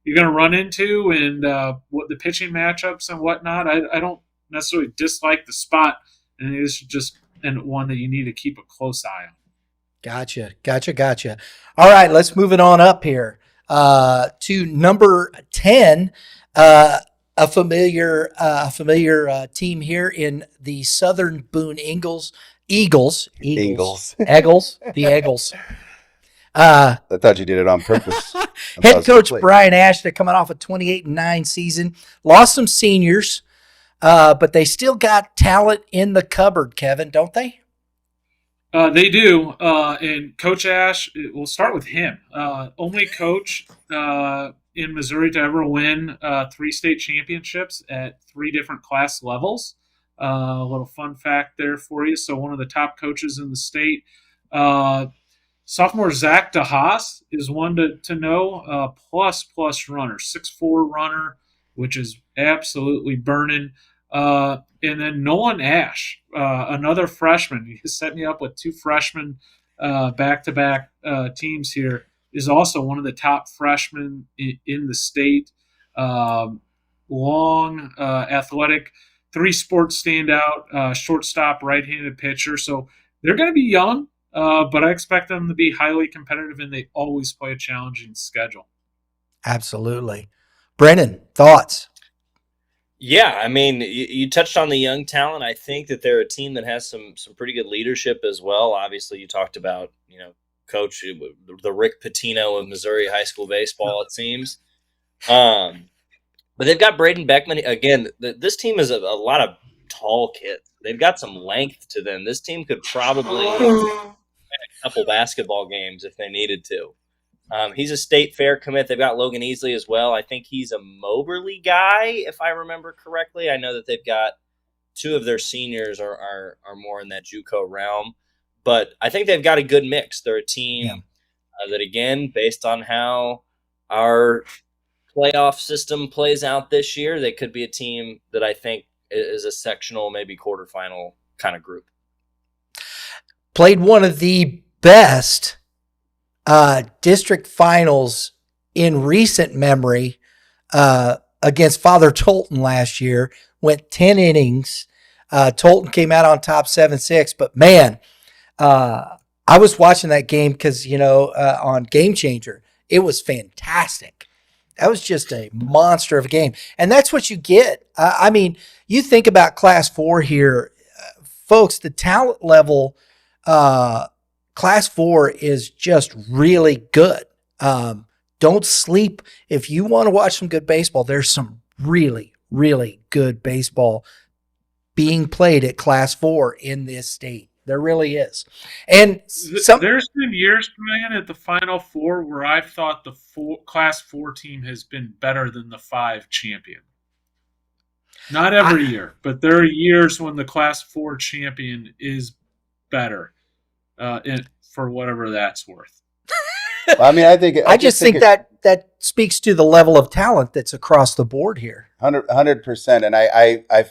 you're going to run into and what the pitching matchups and whatnot. I don't necessarily dislike the spot, and it's just one that you need to keep a close eye on. Gotcha. All right, let's move it on up here. to number 10, a familiar team here in the Southern Boone Eagles. The Eagles. I thought you did it on purpose. Head coach Brian Ashton coming off a 28-9 season. Lost some seniors, but they still got talent in the cupboard, Kevin, don't they? They do. And Coach Ash, we'll start with him. Only coach in Missouri to ever win 3 state championships at 3 different class levels. A little fun fact there for you. So one of the top coaches in the state. Sophomore Zach DeHaas is one to know. Plus runner, 6'4" runner, which is absolutely burning. And then Nolan Ash, another freshman. He set me up with 2 freshmen back-to-back teams here. Is also one of the top freshmen in the state. Long, athletic, 3-sport standout, shortstop, right-handed pitcher. So they're going to be young, but I expect them to be highly competitive, and they always play a challenging schedule. Absolutely. Brennan, thoughts? Yeah, I mean, you touched on the young talent. I think that they're a team that has some pretty good leadership as well. Obviously, you talked about, Coach, the Rick Pitino of Missouri high school baseball, it seems. But they've got Braden Beckman. Again, this team is a lot of tall kids. They've got some length to them. This team could probably win a couple basketball games if they needed to. He's a state fair commit. They've got Logan Easley as well. I think he's a Moberly guy, if I remember correctly. I know that they've got 2 of their seniors are more in that JUCO realm. But I think they've got a good mix. They're a team that, again, based on how our playoff system plays out this year, they could be a team that I think is a sectional, maybe quarterfinal kind of group. Played one of the best district finals in recent memory against Father Tolton last year. Went 10 innings. Tolton came out on top 7-6, but man, I was watching that game because, on Game Changer, it was fantastic. That was just a monster of a game. And that's what you get. I mean, you think about Class 4 here, folks, the talent level, Class 4 is just really good. Don't sleep. If you want to watch some good baseball, there's some really, really good baseball being played at Class 4 in this state. There really is. And there's been years, Brian, at the Final Four where I've thought the Class 4 team has been better than the 5 champion. Not every year, but there are years when the Class 4 champion is better, for whatever that's worth. Well, I mean, I just think that speaks to the level of talent that's across the board here. 100%. And I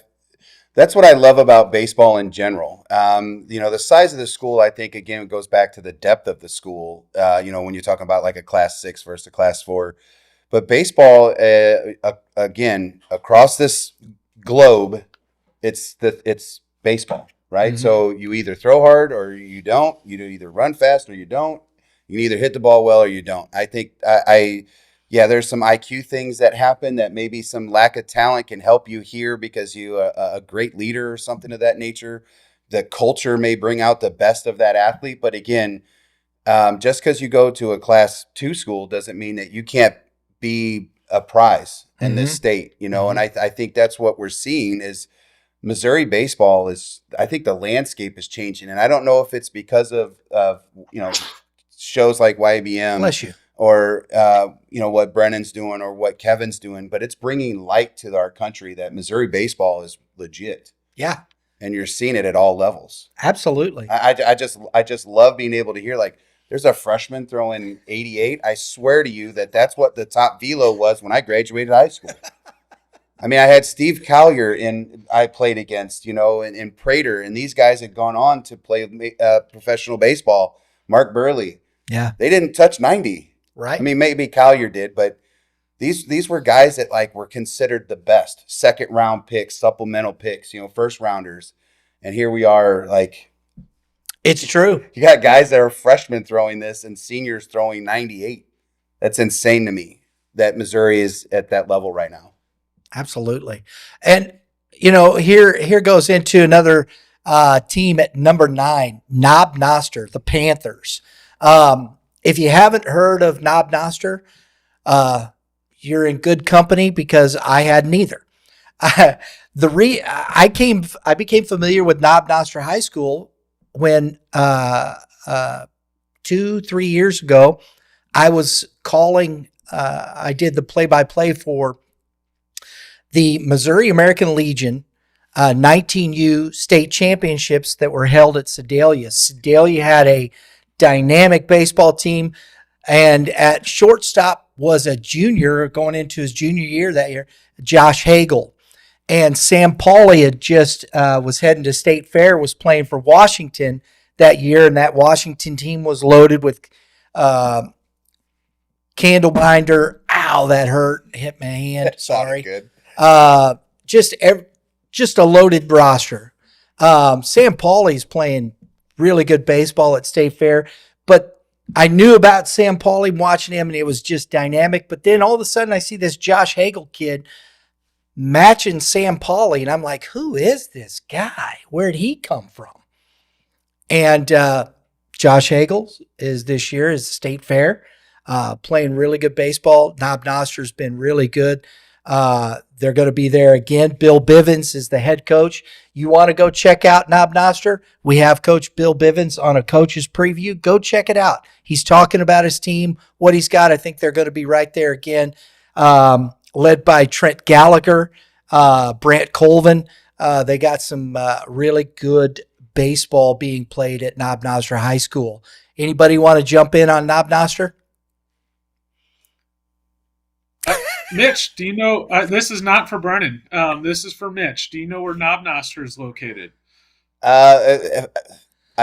that's what I love about baseball in general. The size of the school, I think, again, it goes back to the depth of the school, when you're talking about like a Class 6 versus a Class 4. But baseball, again, across this globe, it's baseball, right? Mm-hmm. So you either throw hard or you don't. You either run fast or you don't. You can either hit the ball well or you don't. I think there's some IQ things that happen that maybe some lack of talent can help you here because you a great leader or something of that nature. The culture may bring out the best of that athlete. But again, just because you go to a Class 2 school doesn't mean that you can't be a prize in this state, And I think that's what we're seeing is Missouri baseball is, I think the landscape is changing. And I don't know if it's because of shows like YBM. Bless you. Or, what Brennan's doing or what Kevin's doing, but it's bringing light to our country that Missouri baseball is legit. Yeah. And you're seeing it at all levels. Absolutely. I just love being able to hear, like, there's a freshman throwing 88. I swear to you that's what the top velo was when I graduated high school. I mean, I had Steve Collier I played against, and Prater, and these guys had gone on to play professional baseball. Mark Burley. Yeah. They didn't touch 90. Right. I mean, maybe Collier did, but these were guys that were considered the best 2nd round picks, supplemental picks, first rounders. And here we are, it's true. You got guys that are freshmen throwing this and seniors throwing 98. That's insane to me that Missouri is at that level right now. Absolutely. And, here goes into another team at number 9, Knob Noster, the Panthers. If you haven't heard of Knob Noster, you're in good company because I had neither. I became familiar with Knob Noster High School when 2-3 years ago I was calling. I did the play-by-play for the Missouri American Legion 19U state championships that were held at Sedalia. Sedalia had a dynamic baseball team, and at shortstop was a junior going into his junior year that year, Josh Hagel. And Sam Pauley had just was heading to State Fair, was playing for Washington that year, and that Washington team was loaded with Candlebinder. Ow, that hurt. Hit my hand. Sorry. Good. Just a loaded roster. Sam Pauley's playing really good baseball at State Fair, but I knew about Sam Pauley watching him, and it was just dynamic. But then all of a sudden I see this Josh Hagel kid matching Sam Pauley, and I'm like, who is this guy? Where'd he come from? And Josh Hagel is this year is State Fair, playing really good baseball. Knob Noster's been really good. They're going to be there again. Bill Bivens is the head coach. You want to go check out Knob Noster? We have Coach Bill Bivens on a coach's preview. Go check it out. He's talking about his team, what he's got. I think they're going to be right there again, led by Trent Gallagher, Brant Colvin. They got some really good baseball being played at Knob Noster High School. Anybody want to jump in on Knob Noster? Mitch, do you know, this is not for Brennan. This is for Mitch. Do you know where Knob Noster is located? I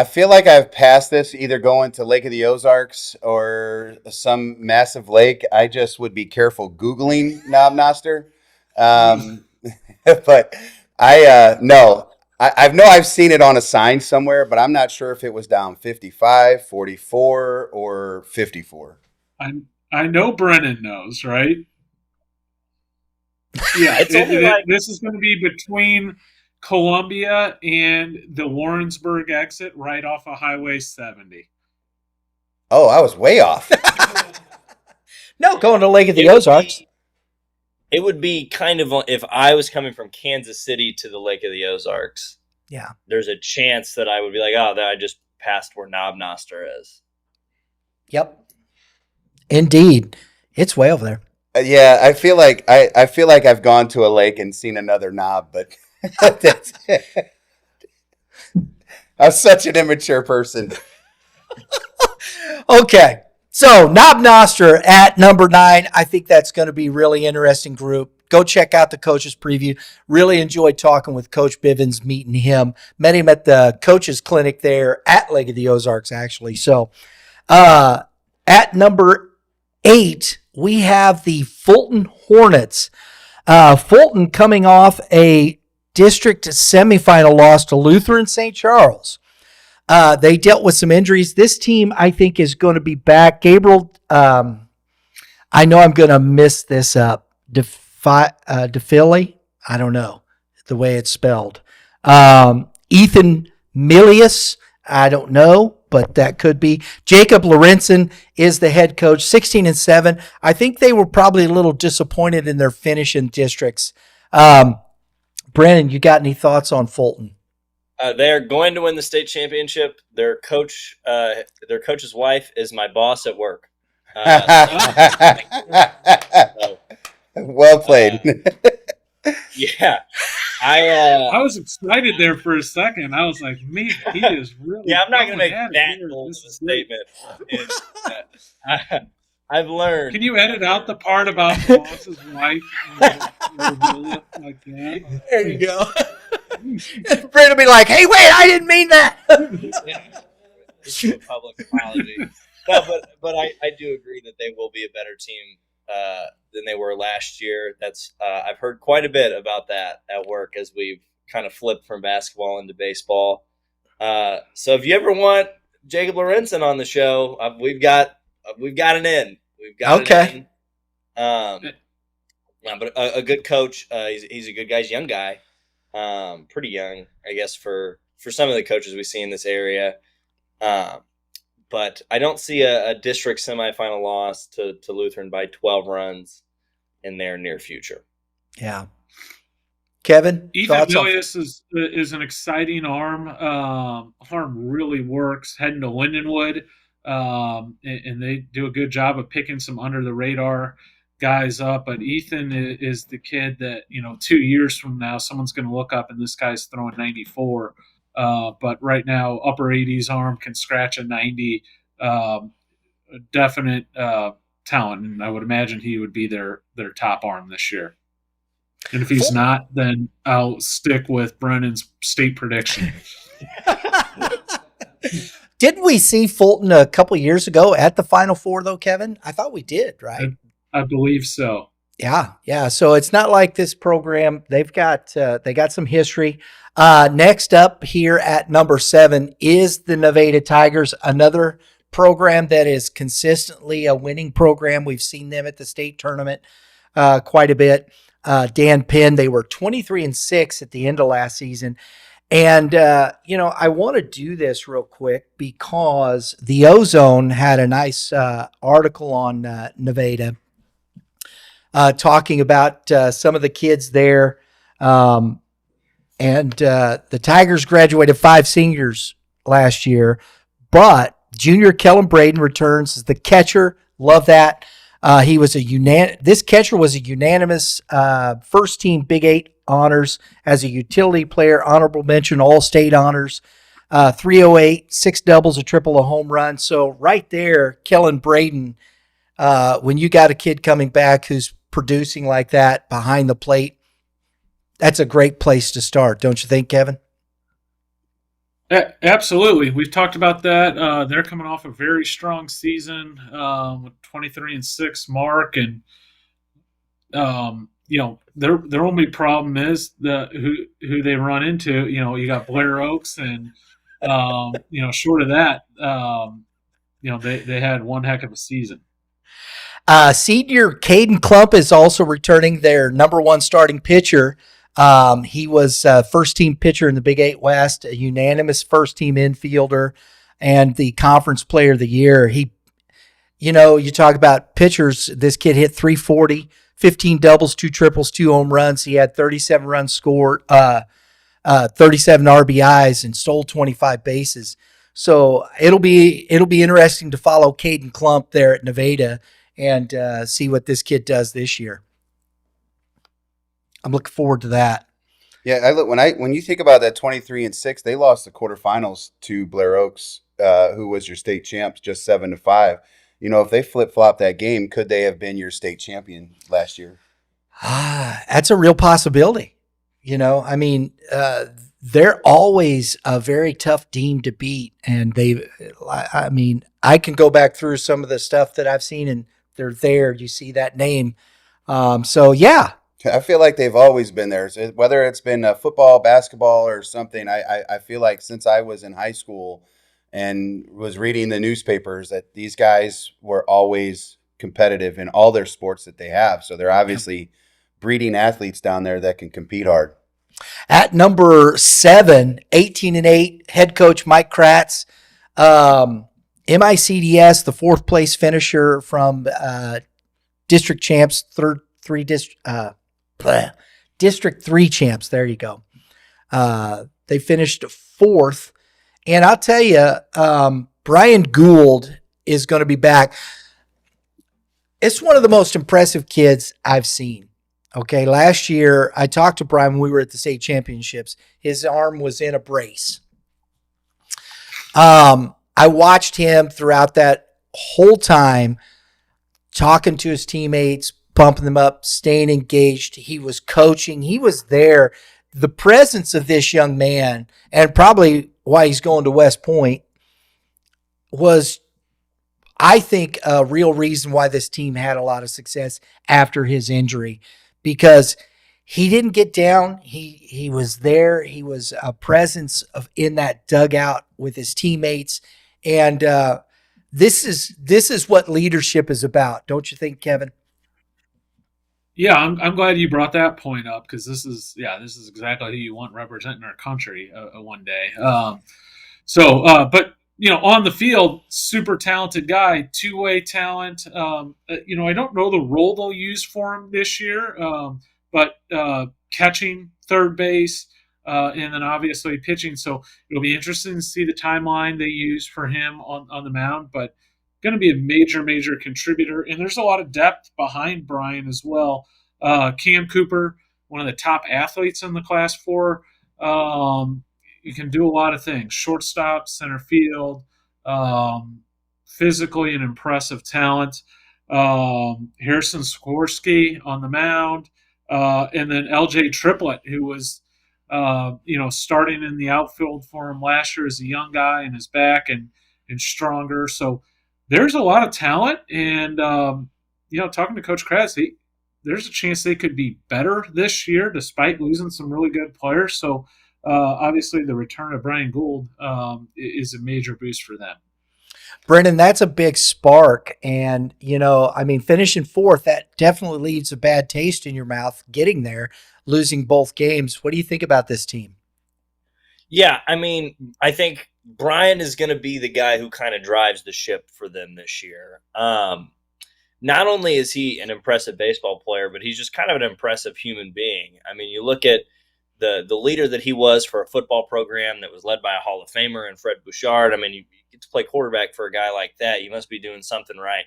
feel like I've passed this, either going to Lake of the Ozarks or some massive lake. I just would be careful Googling Knob Noster. But I know I've seen it on a sign somewhere, but I'm not sure if it was down 55, 44, or 54. I know Brennan knows, right? Yeah, this is going to be between Columbia and the Warrensburg exit, right off of Highway 70. Oh, I was way off. No, going to Lake of the Ozarks. It would be kind of, if I was coming from Kansas City to the Lake of the Ozarks. Yeah. There's a chance that I would be like, oh, I just passed where Knob Noster is. Yep. Indeed. It's way over there. Yeah, I feel like I've gone to a lake and seen another knob, but I'm such an immature person. Okay. So Knob Noster at number 9. I think that's going to be a really interesting group. Go check out the coach's preview. Really enjoyed talking with Coach Bivens, meeting him. Met him at the coach's clinic there at Lake of the Ozarks, actually. So at number 8, we have the Fulton Hornets. Fulton coming off a district semifinal loss to Lutheran St. Charles. They dealt with some injuries. This team, I think, is going to be back. Gabriel, I know I'm going to mess this up. DeFili? I don't know the way it's spelled. Ethan Milius? I don't know, but that could be. Jacob Lorenzen is the head coach, 16-7. I think they were probably a little disappointed in their finish in districts. Brennan, you got any thoughts on Fulton? They are going to win the state championship. Their coach's wife is my boss at work. Well played. Yeah, I was excited there for a second. I was like, "Man, he is really." Yeah, I'm not going to make going that bold of a statement. I've learned. Can you edit out the part about the boss's wife? Like that? There you go. Brent will be like, "Hey, wait, I didn't mean that." Issue a public apology. No, but I do agree that they will be a better team than they were last year. That's I've heard quite a bit about that at work as we've kind of flipped from basketball into baseball. So if you ever want Jacob Lorenzen on the show, we've got an in. We've got Okay. it in. But a good coach. He's a good guy. He's a young guy, pretty young, I guess, for some of the coaches we see in this area. But I don't see a district semifinal loss to Lutheran by 12 runs in their near future. Yeah. Kevin, Ethan thoughts on? Milius is an exciting arm. Arm really works heading to Lindenwood, and they do a good job of picking some under the radar guys up. But Ethan is the kid that 2 years from now someone's going to look up and this guy's throwing 94. But right now, upper 80s arm can scratch a 90. Definite talent, and I would imagine he would be their top arm this year. And if he's not, then I'll stick with Brennan's state prediction. Didn't we see Fulton a couple years ago at the Final Four, though, Kevin? I thought we did, right? I believe so. Yeah. So it's not like this program. They got some history. Next up here at number 7 is the Nevada Tigers, another program that is consistently a winning program. We've seen them at the state tournament quite a bit. Dan Penn, they were 23-6 at the end of last season. And, I want to do this real quick because the Ozone had a nice article on Nevada talking about some of the kids there. And the Tigers graduated 5 seniors last year, but junior Kellen Braden returns as the catcher. Love that. He was this catcher was a unanimous first team Big 8 honors as a utility player, honorable mention, all state honors, 308, 6 doubles, a triple, a home run. So right there, Kellen Braden, when you got a kid coming back who's producing like that behind the plate, that's a great place to start. Don't you think, Kevin? Absolutely. We've talked about that. They're coming off a very strong season with 23-6 mark, and their only problem is who they run into. You got Blair Oaks, and short of that, they had one heck of a season. Senior Caden Klump is also returning, their number 1 starting pitcher. He was first team pitcher in the Big 8 West, a unanimous first team infielder, and the conference player of the year. You talk about pitchers. This kid hit 340, 15 doubles, 2 triples, 2 home runs. He had 37 runs scored, 37 RBIs, and stole 25 bases. So it'll be interesting to follow Caden Klump there at Nevada and see what this kid does this year. I'm looking forward to that. Yeah, when you think about that 23-6, they lost the quarterfinals to Blair Oaks, who was your state champs, just 7-5. If they flip-flop that game, could they have been your state champion last year? That's a real possibility. They're always a very tough team to beat, and I can go back through some of the stuff that I've seen, and they're there. You see that name. So yeah. I feel like they've always been there. Whether it's been football, basketball, or something, I feel like since I was in high school and was reading the newspapers that these guys were always competitive in all their sports that they have. So they're obviously breeding athletes down there that can compete hard. At number 7, 18-8, head coach Mike Kratz, MICDS, the 4th place finisher from district champs, District 3 champs. There you go. They finished 4th. And I'll tell you, Brian Gould is going to be back. It's one of the most impressive kids I've seen. Okay, last year I talked to Brian when we were at the state championships. His arm was in a brace. I watched him throughout that whole time, talking to his teammates, pumping them up, staying engaged. He was coaching. He was there. The presence of this young man, and probably why he's going to West Point, was, I think, a real reason why this team had a lot of success after his injury, because he didn't get down. He was there. He was a presence in that dugout with his teammates. And This is what leadership is about, don't you think, Kevin? Yeah, I'm glad you brought that point up because this is exactly who you want representing our country one day. But on the field, super talented guy, two-way talent. I don't know the role they'll use for him this year, but catching, third base, and then obviously pitching. So it'll be interesting to see the timeline they use for him on the mound. But going to be a major contributor, and there's a lot of depth behind Brian as well. Cam Cooper, one of the top athletes in the Class 4. You can do a lot of things: shortstop, center field, physically an impressive talent. Harrison Sikorsky on the mound, and then LJ Triplett, who was starting in the outfield for him last year as a young guy and is back and stronger. So there's a lot of talent, and talking to Coach Kratz, there's a chance they could be better this year despite losing some really good players. So obviously the return of Brian Gould is a major boost for them. Brennan, that's a big spark. And, finishing fourth, that definitely leaves a bad taste in your mouth getting there, losing both games. What do you think about this team? Yeah, I think Brian is going to be the guy who kind of drives the ship for them this year. Not only is he an impressive baseball player, but he's just kind of an impressive human being. You look at the leader that he was for a football program that was led by a Hall of Famer and Fred Bouchard. You get to play quarterback for a guy like that. You must be doing something right.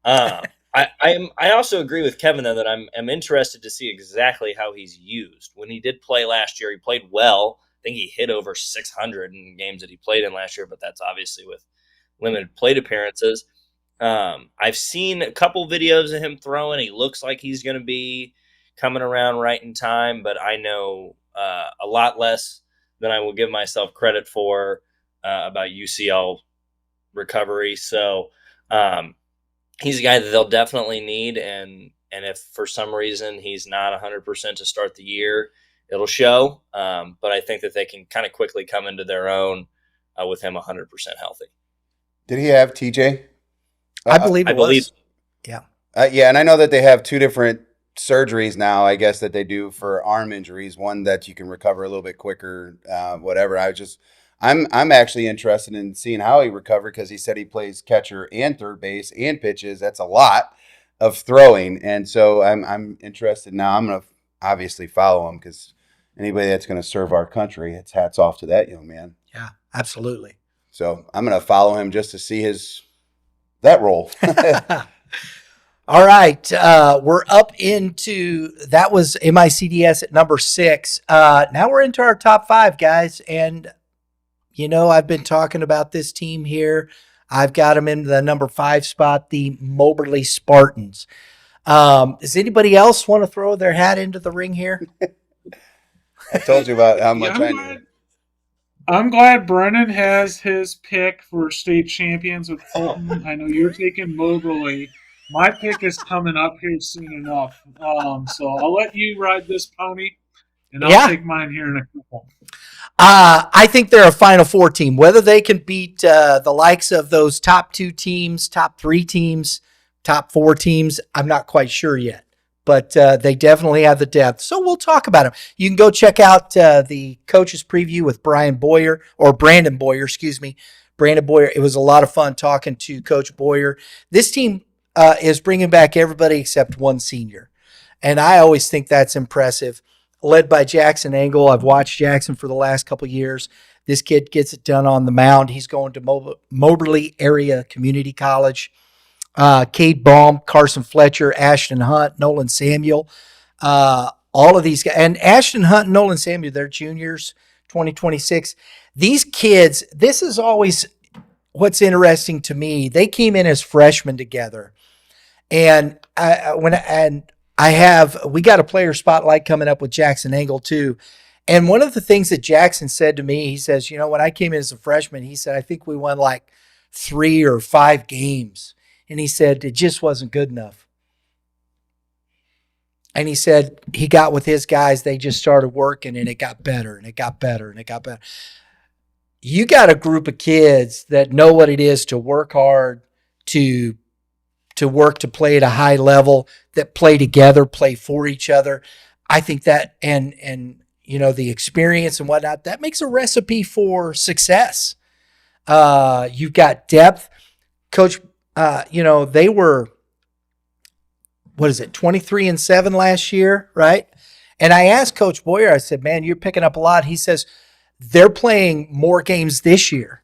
I also agree with Kevin, though, that I'm interested to see exactly how he's used. When he did play last year, he played well. I think he hit over 600 in games that he played in last year, but that's obviously with limited plate appearances. I've seen a couple videos of him throwing. He looks like he's going to be coming around right in time, but I know a lot less than I will give myself credit for about UCL recovery. So he's a guy that they'll definitely need, and if for some reason he's not 100% to start the year, it'll show. But I think that they can kind of quickly come into their own with him 100% healthy. Did he have TJ? I believe it was. Yeah. Yeah, and I know that they have two different surgeries now, I guess, that they do for arm injuries. One that you can recover a little bit quicker, whatever. I'm actually interested in seeing how he recovered because he said he plays catcher and third base and pitches. That's a lot of throwing, and so I'm interested now. I'm going to obviously follow him because anybody that's going to serve our country, it's hats off to that young man. Yeah, absolutely. So I'm going to follow him just to see that role. All right. We're up into, that was MICDS at number 6. Now we're into our top 5, guys. And, I've been talking about this team here. I've got them in the number 5 spot, the Moberly Spartans. Does anybody else want to throw their hat into the ring here? I told you about how much I knew. I'm glad Brennan has his pick for state champions with Fulton. I know you're taking Moberly. My pick is coming up here soon enough. So I'll let you ride this pony, and I'll take mine here in a couple. I think they're a Final Four team. Whether they can beat the likes of those top 2 teams, top 3 teams, top 4 teams, I'm not quite sure yet. But they definitely have the depth. So we'll talk about them. You can go check out the coach's preview with Brandon Boyer. Brandon Boyer. It was a lot of fun talking to Coach Boyer. This team is bringing back everybody except one senior. And I always think that's impressive. Led by Jackson Engel. I've watched Jackson for the last couple of years. This kid gets it done on the mound. He's going to Moberly Area Community College. Cade Baum, Carson Fletcher, Ashton Hunt, Nolan Samuel, all of these guys. And Ashton Hunt and Nolan Samuel, they're juniors, 2026. These kids, this is always what's interesting to me. They came in as freshmen together. And we got a player spotlight coming up with Jackson Engel too. And one of the things that Jackson said to me, he says, when I came in as a freshman, he said, I think we won like 3 or 5 games. And he said, it just wasn't good enough. And he said he got with his guys, they just started working and it got better and it got better and it got better. you got a group of kids that know what it is to work hard, to work to play at a high level, that play together, play for each other. I think that and the experience and whatnot, that makes a recipe for success. You've got depth. Coach, they were, what is it, 23-7 last year, right? And I asked Coach Boyer, I said, man, you're picking up a lot. He says, they're playing more games this year.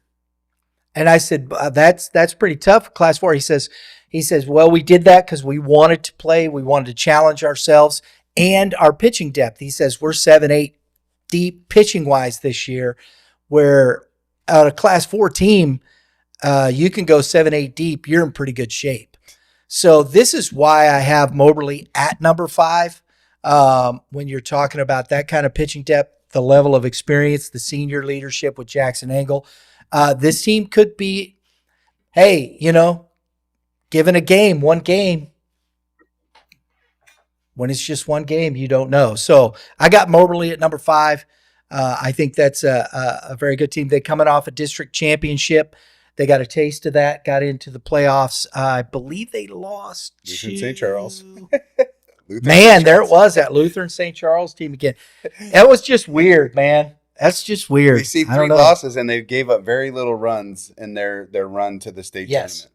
And I said, that's pretty tough for Class 4. He says, well, we did that because we wanted to play. We wanted to challenge ourselves and our pitching depth. He says, we're 7-8 deep pitching-wise this year, where out of Class 4 team, you can go 7-8 deep. You're in pretty good shape. So this is why I have Moberly at number 5. When you're talking about that kind of pitching depth, the level of experience, the senior leadership with Jackson Angle, this team could be, hey, given one game, when it's just one game, you don't know. So I got Moberly at number 5. I think that's a very good team. They're coming off a district championship. They got a taste of that, got into the playoffs. I believe they lost Lutheran to St. Charles. Man, there it was, that Lutheran St. Charles team again. That was just weird, man. That's just weird. We see I 3 don't know. losses, and they gave up very little runs in their run to the state Yes. tournament.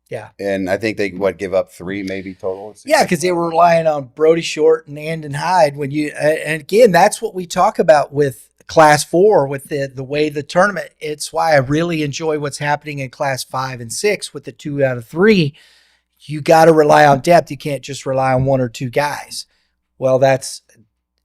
Yeah. And I think they give up 3 maybe total. Yeah, because they were relying on Brody Short and Andon Hyde. And again, that's what we talk about with Class 4, with the way the tournament. It's why I really enjoy what's happening in Class 5 and 6 with the 2 out of 3. You got to rely on depth. You can't just rely on 1 or 2 guys. Well, that's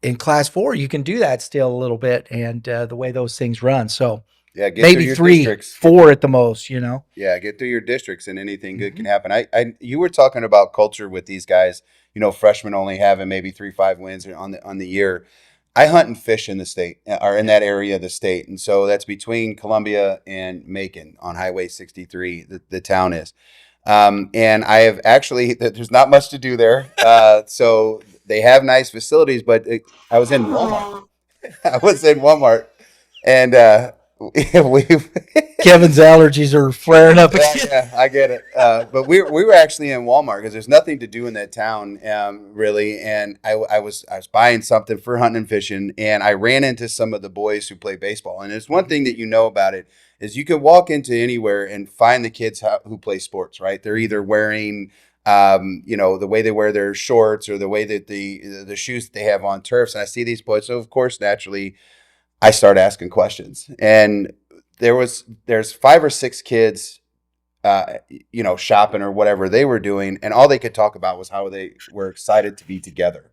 in Class 4. You can do that still a little bit, and the way those things run. So Yeah, get maybe through your 3, districts. 4 at the most. Yeah, get through your districts, and anything good can happen. You were talking about culture with these guys. Freshmen only having maybe 3-5 wins on the year. I hunt and fish in the state, or in that area of the state, and so that's between Columbia and MoKan on Highway 63. The town is, and I have actually. There's not much to do there, so they have nice facilities. But I was in Walmart. And we Kevin's allergies are flaring up again. yeah, I get it. But we were actually in Walmart because there's nothing to do in that town, really. And I was buying something for hunting and fishing, and I ran into some of the boys who play baseball. And there's one thing that about it is you can walk into anywhere and find the kids who play sports. Right? They're either wearing the way they wear their shorts, or the way that the shoes that they have on turfs. And I see these boys, so of course, naturally, I start asking questions, and there's 5 or 6 kids, shopping or whatever they were doing, and all they could talk about was how they were excited to be together.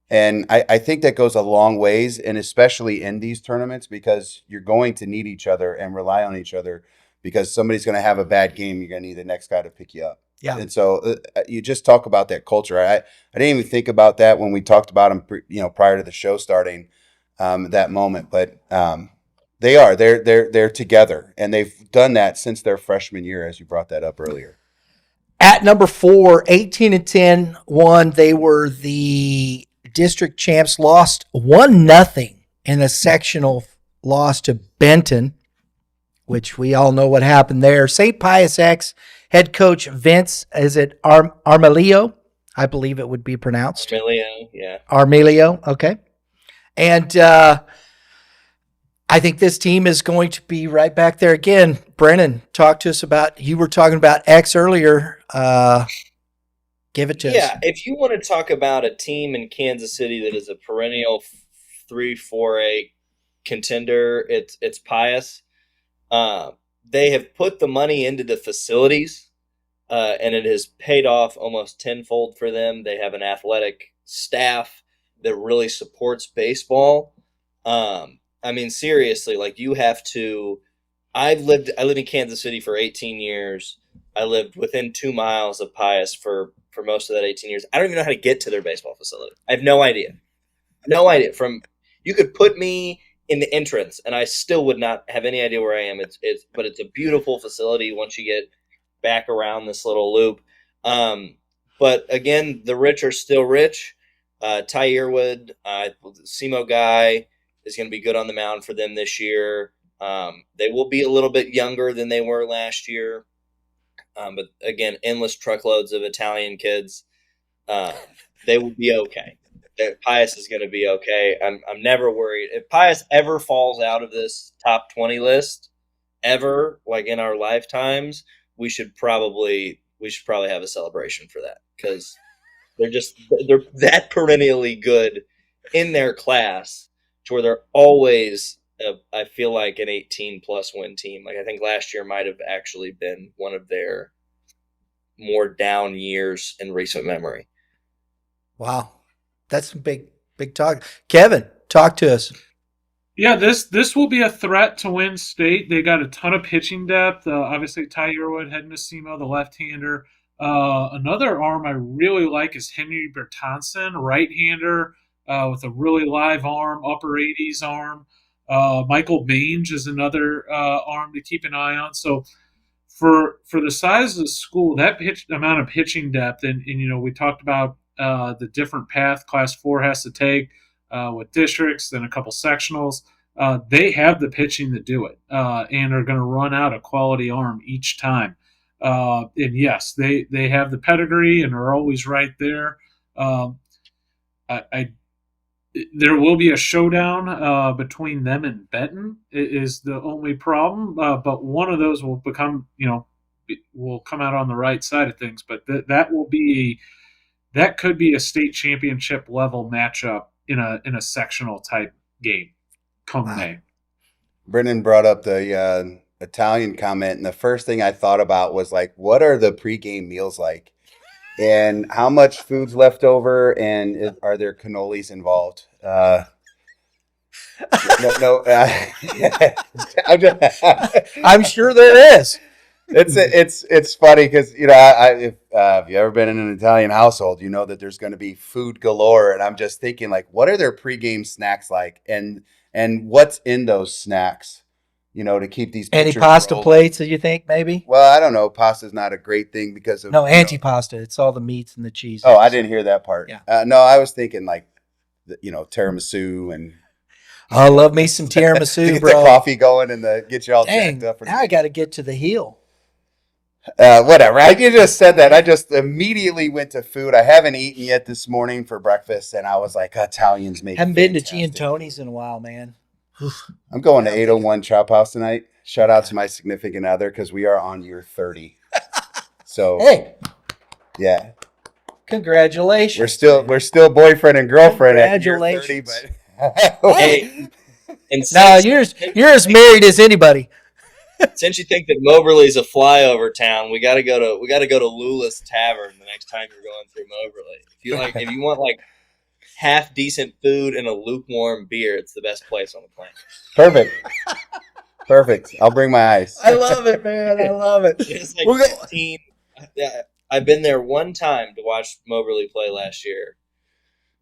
And I think that goes a long ways, and especially in these tournaments, because you're going to need each other and rely on each other, because somebody's going to have a bad game. You're going to need the next guy to pick you up. Yeah. And so you just talk about that culture. I didn't even think about that when we talked about them, prior to the show starting. That moment, but they're together, and they've done that since their freshman year, as you brought that up earlier. At number 4, 18-10 won. They were the district champs, lost 1-0 in a sectional loss to Benton, which we all know what happened there. St. Pius X head coach Vince, is it Armelio? I believe it would be pronounced. Armelio, yeah. Armelio, okay. And I think this team is going to be right back there again. Brennan, talk to us about, you were talking about X earlier. Give it to us. Yeah, if you want to talk about a team in Kansas City that is a perennial 3-4A contender, it's Pius. They have put the money into the facilities, and it has paid off almost tenfold for them. They have an athletic staff that really supports baseball. Seriously, you have to. I lived in Kansas City for 18 years. I lived within 2 miles of Pius for most of that 18 years. I don't even know how to get to their baseball facility. I have no idea. You could put me in the entrance, and I still would not have any idea where I am. But it's a beautiful facility once you get back around this little loop. But again, the rich are still rich. Ty Earwood, SEMO guy, is going to be good on the mound for them this year. They will be a little bit younger than they were last year. But again, endless truckloads of Italian kids. They will be okay. Pius is going to be okay. I'm never worried. If Pius ever falls out of this top 20 list, ever, like in our lifetimes, we should probably have a celebration for that, because they're that perennially good in their class to where they're always I feel like an 18+ win team. Like I think last year might have actually been one of their more down years in recent memory. Wow. That's some big talk. Kevin, talk to us. Yeah, this will be a threat to win state. They got a ton of pitching depth. Obviously, Ty Yearwood, Head Massimo, the left-hander. Another arm I really like is Henry Bertonson, right-hander with a really live arm, upper 80s arm. Michael Baines is another arm to keep an eye on. So for the size of the school, that amount of pitching depth, and we talked about the different path Class 4 has to take with districts, then a couple sectionals. They have the pitching to do it, and are going to run out a quality arm each time. And yes, they have the pedigree and are always right there. There will be a showdown between them and Benton is the only problem, but one of those will will come out on the right side of things. But that could be a state championship level matchup in a sectional type game come May. Brennan brought up the Italian comment, and the first thing I thought about was like, what are the pregame meals like? And how much food's left over, and are there cannolis involved? No. I'm sure there is. It's funny because if you ever been in an Italian household, you know that there's going to be food galore, and I'm just thinking like, what are their pregame snacks like, and what's in those snacks? To keep these Any pictures pasta rolling. plates that you think maybe? Well, I don't know. Pasta's not a great thing because of antipasta. It's all the meats and the cheese. Oh, I didn't hear that part. Yeah. No, I was thinking like, tiramisu and. I love me some tiramisu, get bro. the coffee going and get you all Dang, jacked up. now I got to get to the heel. Whatever. You just said that. I just immediately went to food. I haven't eaten yet this morning for breakfast, and I was like, Italians make. Haven't been to Giantoni's in a while, man. I'm going to 801 Chop House tonight. Shout out to my significant other because we are on year 30. So hey, yeah, congratulations. We're still boyfriend and girlfriend at year 30, but hey, and you're as married as anybody. Since you think that Moberly's a flyover town, we got to go to Lula's Tavern the next time you're going through Moberly. If you want like half decent food and a lukewarm beer, it's the best place on the planet. Perfect. I'll bring my ice. I love it, man. I love it. It's like 15. I've been there one time to watch Moberly play last year,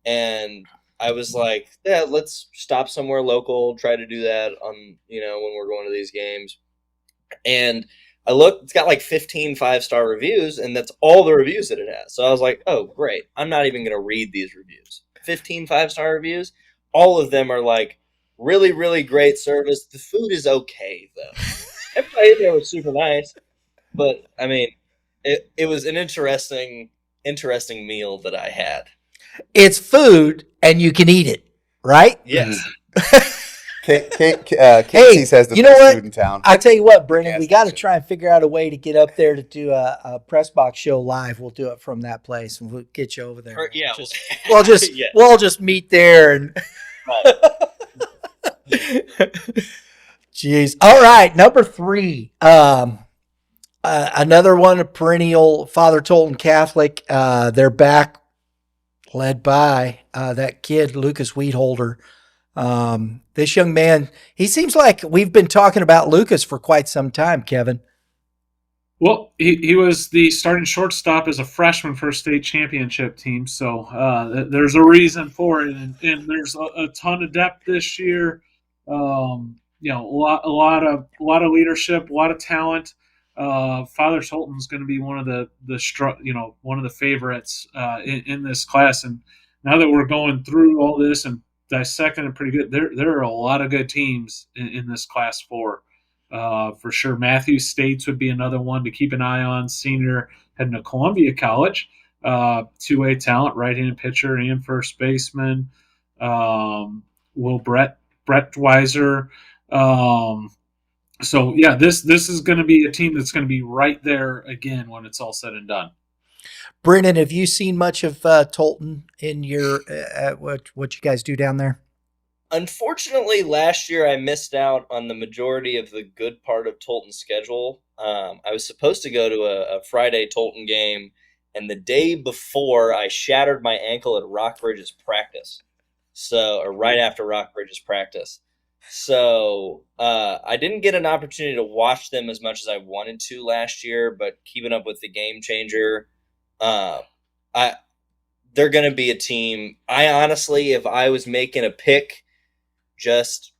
and I was like, yeah, let's stop somewhere local, try to do that on when we're going to these games. And I looked, it's got like 15 5-star reviews, and that's all the reviews that it has. So I was like, oh, great. I'm not even going to read these reviews. 15 5-star reviews. All of them are like, really, really great service. The food is okay, though. Everybody in there was super nice. But, I mean, it was an interesting meal that I had. It's food, and you can eat it, right? Yes. Casey's has the best food in town. I tell you what, Brennan, we got to try and figure out a way to get up there to do a press box show live. We'll do it from that place, and we'll get you over there. Yeah, we'll just meet there and. Jeez. All right, number 3. Another one, a perennial Father Tolton Catholic. They're back, led by that kid Lucas Wheatholder. This young man, he seems like we've been talking about Lucas for quite some time, Kevin. Well, he was the starting shortstop as a freshman for a state championship team, so there's a reason for it, and there's a ton of depth this year. A lot of leadership, a lot of talent. Father Tolton's going to be one of the favorites in this class, and now that we're going through all this and dissecting it pretty good. There are a lot of good teams in this Class 4. For sure. Matthews States would be another one to keep an eye on. Senior heading to Columbia College. Two-way talent, right-handed pitcher and first baseman. Will Brettweiser. So yeah, this is going to be a team that's going to be right there again when it's all said and done. Brennan, have you seen much of Tolton in your what you guys do down there? Unfortunately, last year I missed out on the majority of the good part of Tolton's schedule. I was supposed to go to a Friday Tolton game, and the day before I shattered my ankle at Rockbridge's practice. Or right after Rockbridge's practice. So I didn't get an opportunity to watch them as much as I wanted to last year, but keeping up with the Game Changer, they're going to be a team. I honestly, if I was making a pick just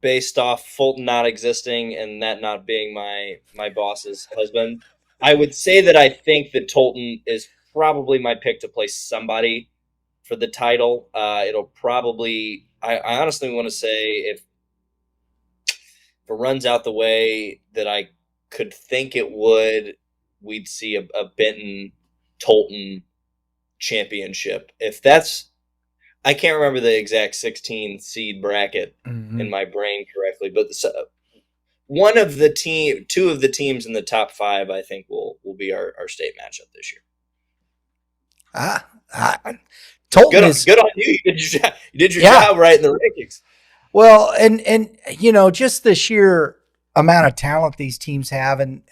based off Fulton not existing and that not being my boss's husband, I would say that I think that Tolton is probably my pick to play somebody for the title. It'll probably, I honestly want to say if it runs out the way that I could think it would, we'd see a Benton Tolton championship. If that's, I can't remember the exact 16 seed bracket in my brain correctly, but two of the teams in the top 5, I think will be our state matchup this year. Tolton good on you. You did your job right in the rankings. Well, and just the sheer amount of talent these teams have, and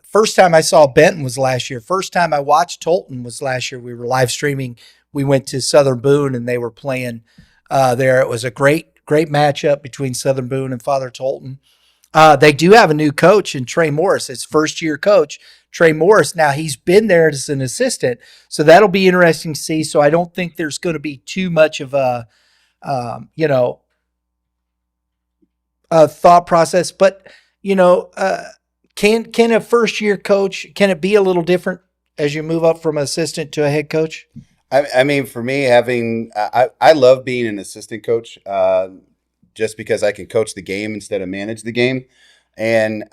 first time I saw Benton was last year. First time I watched Tolton was last year. We were live streaming. We went to Southern Boone and they were playing there. It was a great matchup between Southern Boone and Father Tolton. They do have a new coach in Trey Morris. His first year coach, Trey Morris. Now he's been there as an assistant, so that'll be interesting to see. So I don't think there's going to be too much of a thought process. But can a first year coach, can it be a little different as you move up from assistant to a head coach? I mean, for me, I love being an assistant coach just because I can coach the game instead of manage the game. And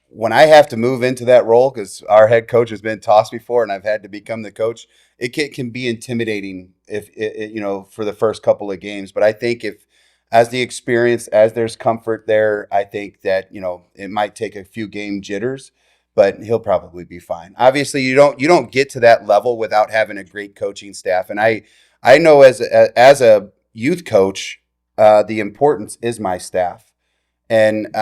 when I have to move into that role, because our head coach has been tossed before and I've had to become the coach, it can be intimidating for the first couple of games. But I think as there's comfort there, I think that, it might take a few game jitters, but he'll probably be fine. Obviously, you don't get to that level without having a great coaching staff. And I know as a youth coach, the importance is my staff. And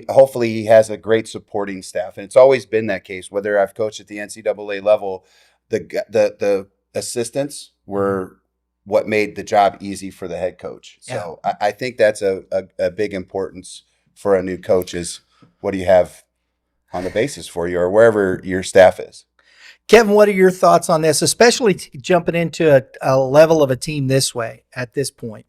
hopefully he has a great supporting staff. And it's always been that case, whether I've coached at the NCAA level, the assistants were what made the job easy for the head coach. So yeah. I think that's a big importance for a new coach is what do you have on the basis for you or wherever your staff is. Kevin, what are your thoughts on this, especially jumping into a level of a team this way at this point?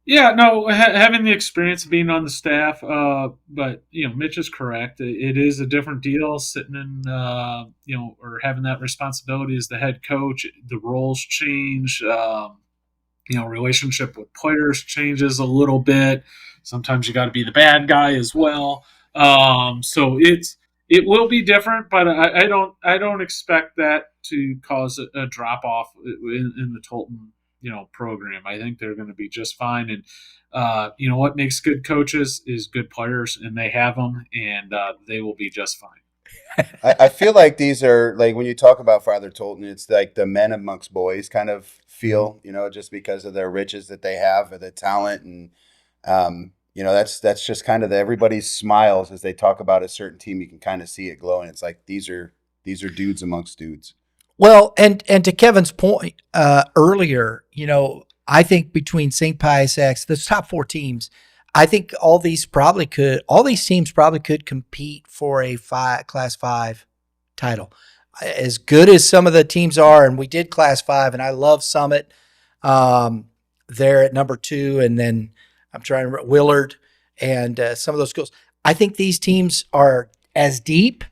Yeah, no, having the experience of being on the staff, but Mitch is correct. It is a different deal sitting in, or having that responsibility as the head coach. The roles change. Relationship with players changes a little bit. Sometimes you got to be the bad guy as well. So it will be different, but I don't expect that to cause a drop off in the Tolton program. I think they're going to be just fine. And what makes good coaches is good players, and they have them, and they will be just fine. I feel like these are like when you talk about Father Tolton, it's like the men amongst boys kind of feel, just because of their riches that they have, or the talent, and that's just kind of everybody's smiles as they talk about a certain team. You can kind of see it glowing. It's like these are dudes amongst dudes. Well, and to Kevin's point earlier, I think between St. Pius X, those top 4 teams, I think all these teams probably could compete for a Class 5 title. As good as some of the teams are, and we did Class 5, and I love Summit. They're at number 2, and then I'm trying to remember Willard and some of those schools. I think these teams are as deep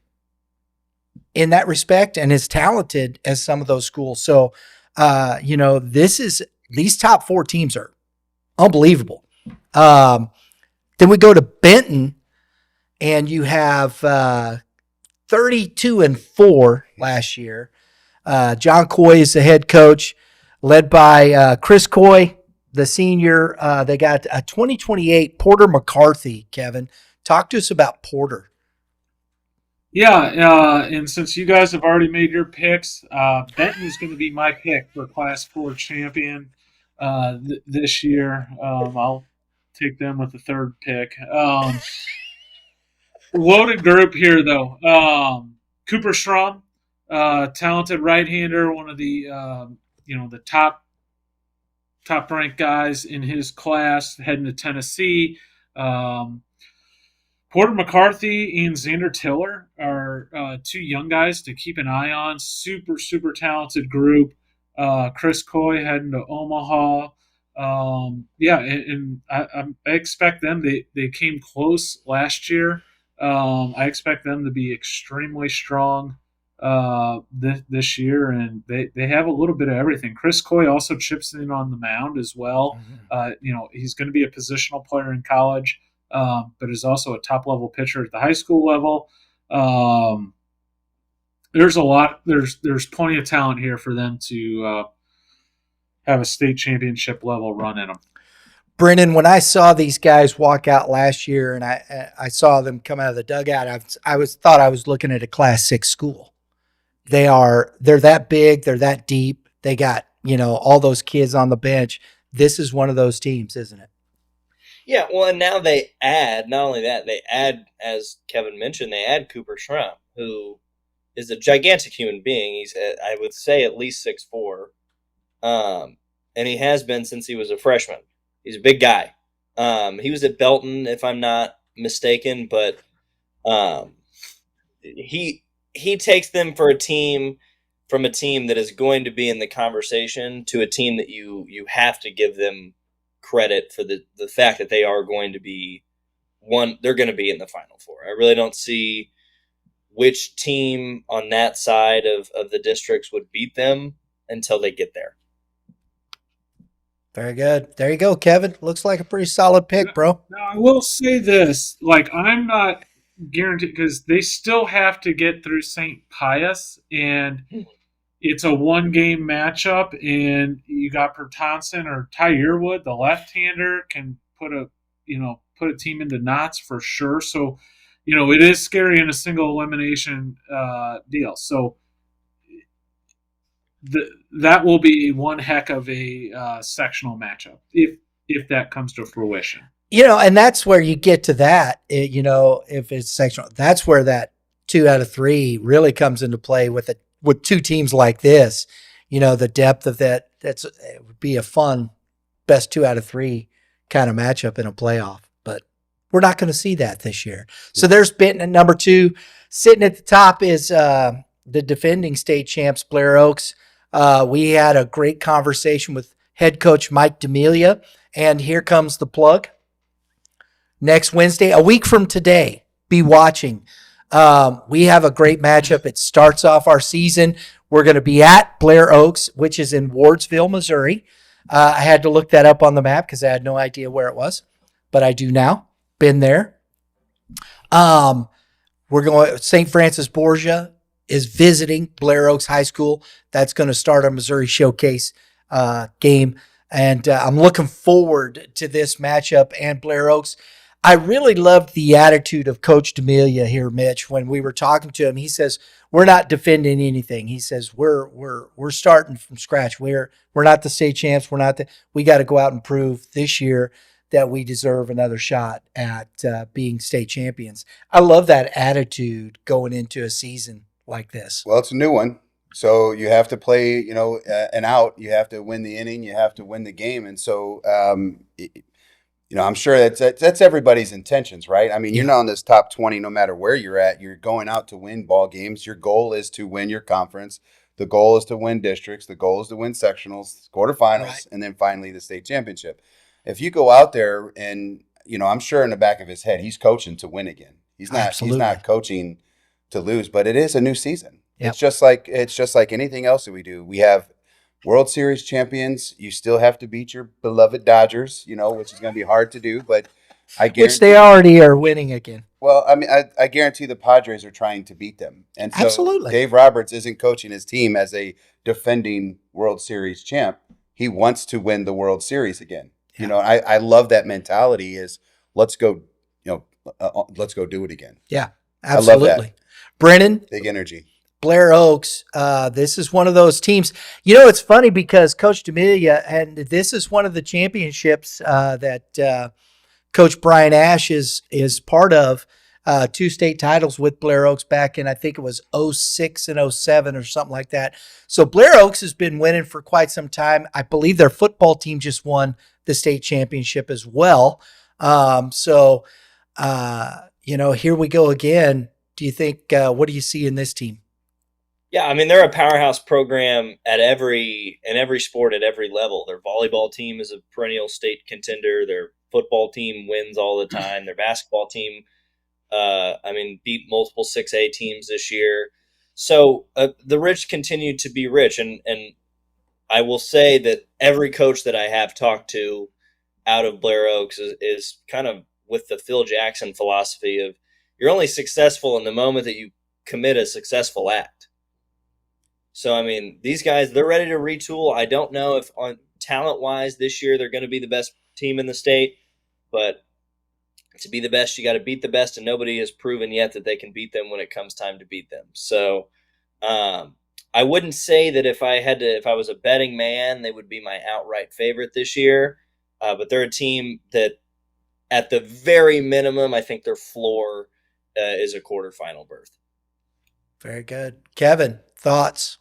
in that respect and as talented as some of those schools. So, this is these top 4 teams are unbelievable. Then we go to Benton, and you have 32-4 last year. John Coy is the head coach, led by Chris Coy, the senior. They got a 2028 Porter McCarthy. Kevin, talk to us about Porter. Yeah, and since you guys have already made your picks, Benton is going to be my pick for Class 4 champion this year. I'll take them with the 3rd pick. Loaded group here, though. Cooper Schramm, talented right-hander, one of the the top ranked guys in his class, heading to Tennessee. Porter McCarthy and Xander Tiller are 2 young guys to keep an eye on. Super, super talented group. Chris Coy heading to Omaha. And I expect them. They came close last year. I expect them to be extremely strong this year, and they have a little bit of everything. Chris Coy also chips in on the mound as well. He's going to be a positional player in college. But is also a top-level pitcher at the high school level. There's a lot. There's plenty of talent here for them to have a state championship level run in them. Brennan, when I saw these guys walk out last year, and I saw them come out of the dugout, thought I was looking at a Class 6 school. They're that big. They're that deep. They got all those kids on the bench. This is one of those teams, isn't it? Yeah, well, and now they add, not only that, they add, as Kevin mentioned, they add Cooper Schramm, who is a gigantic human being. He's, I would say, at least 6'4", and he has been since he was a freshman. He's a big guy. He was at Belton, if I'm not mistaken, but he takes them from a team that is going to be in the conversation to a team that you have to give them credit for the fact that they are going to be they're going to be in the Final Four. I really don't see which team on that side of the districts would beat them until they get there. Very good. There you go, Kevin. Looks like a pretty solid pick, bro. Now, I will say this, I'm not guaranteed because they still have to get through St. Pius, and it's a 1-game matchup, and you got Pertonson or Ty Yearwood, the left-hander, can put a team into knots for sure. So, it is scary in a single elimination deal. So that will be one heck of a sectional matchup if that comes to fruition. And that's where you get to that. If it's sectional, that's where that 2 out of 3 really comes into play with 2 teams like this. The depth of that. It would be a fun best 2 out of 3 kind of matchup in a playoff. But we're not going to see that this year. So there's Benton at number 2. Sitting at the top is the defending state champs, Blair Oaks. We had a great conversation with head coach Mike D'Amelia, and here comes the plug. Next Wednesday, a week from today, be watching. We have a great matchup. It starts off our season. We're going to be at Blair Oaks, which is in Wardsville, Missouri. I had to look that up on the map because I had no idea where it was, but I do now. Been there. We're going. St. Francis Borgia is visiting Blair Oaks High School. That's going to start our Missouri Showcase game, and I'm looking forward to this matchup and Blair Oaks. I really loved the attitude of Coach D'Amelia here, Mitch. When we were talking to him, he says, "We're not defending anything." He says, "We're starting from scratch. We're not the state champs. We got to go out and prove this year that we deserve another shot at being state champions." I love that attitude going into a season like this. Well, it's a new one. So you have to play, an out. You have to win the inning. You have to win the game. And so, I'm sure that's everybody's intentions, right? I mean, you're not on this top 20 no matter where you're at. You're going out to win ball games. Your goal is to win your conference. The goal is to win districts. The goal is to win sectionals, quarterfinals, right, and then finally the state championship. If you go out there and, I'm sure in the back of his head, he's coaching to win again. He's not coaching to lose, but it is a new season. Yep. It's just like anything else that we do. We have World Series champions, you still have to beat your beloved Dodgers, which is going to be hard to do, but I guarantee. Which they already are winning again. Well, I mean, I guarantee the Padres are trying to beat them. And so Absolutely. Dave Roberts isn't coaching his team as a defending World Series champ. He wants to win the World Series again. Yeah. I love that mentality is let's go, let's go do it again. Yeah, absolutely. I love that. Brennan, big energy. Blair Oaks, this is one of those teams. It's funny because Coach D'Amelia, and this is one of the championships that Coach Brian Ash is part of, 2 state titles with Blair Oaks back in, I think it was 06 and 07 or something like that. So Blair Oaks has been winning for quite some time. I believe their football team just won the state championship as well. Here we go again. Do you think, what do you see in this team? Yeah, I mean, they're a powerhouse program in every sport at every level. Their volleyball team is a perennial state contender. Their football team wins all the time. Their basketball team, beat multiple 6A teams this year. So the rich continue to be rich. And I will say that every coach that I have talked to out of Blair Oaks is kind of with the Phil Jackson philosophy of you're only successful in the moment that you commit a successful act. So, I mean, these guys, they're ready to retool. I don't know if on talent-wise this year they're going to be the best team in the state, but to be the best, you got to beat the best, and nobody has proven yet that they can beat them when it comes time to beat them. So, I wouldn't say that if I was a betting man, they would be my outright favorite this year, but they're a team that, at the very minimum, I think their floor is a quarterfinal berth. Very good. Kevin, thoughts?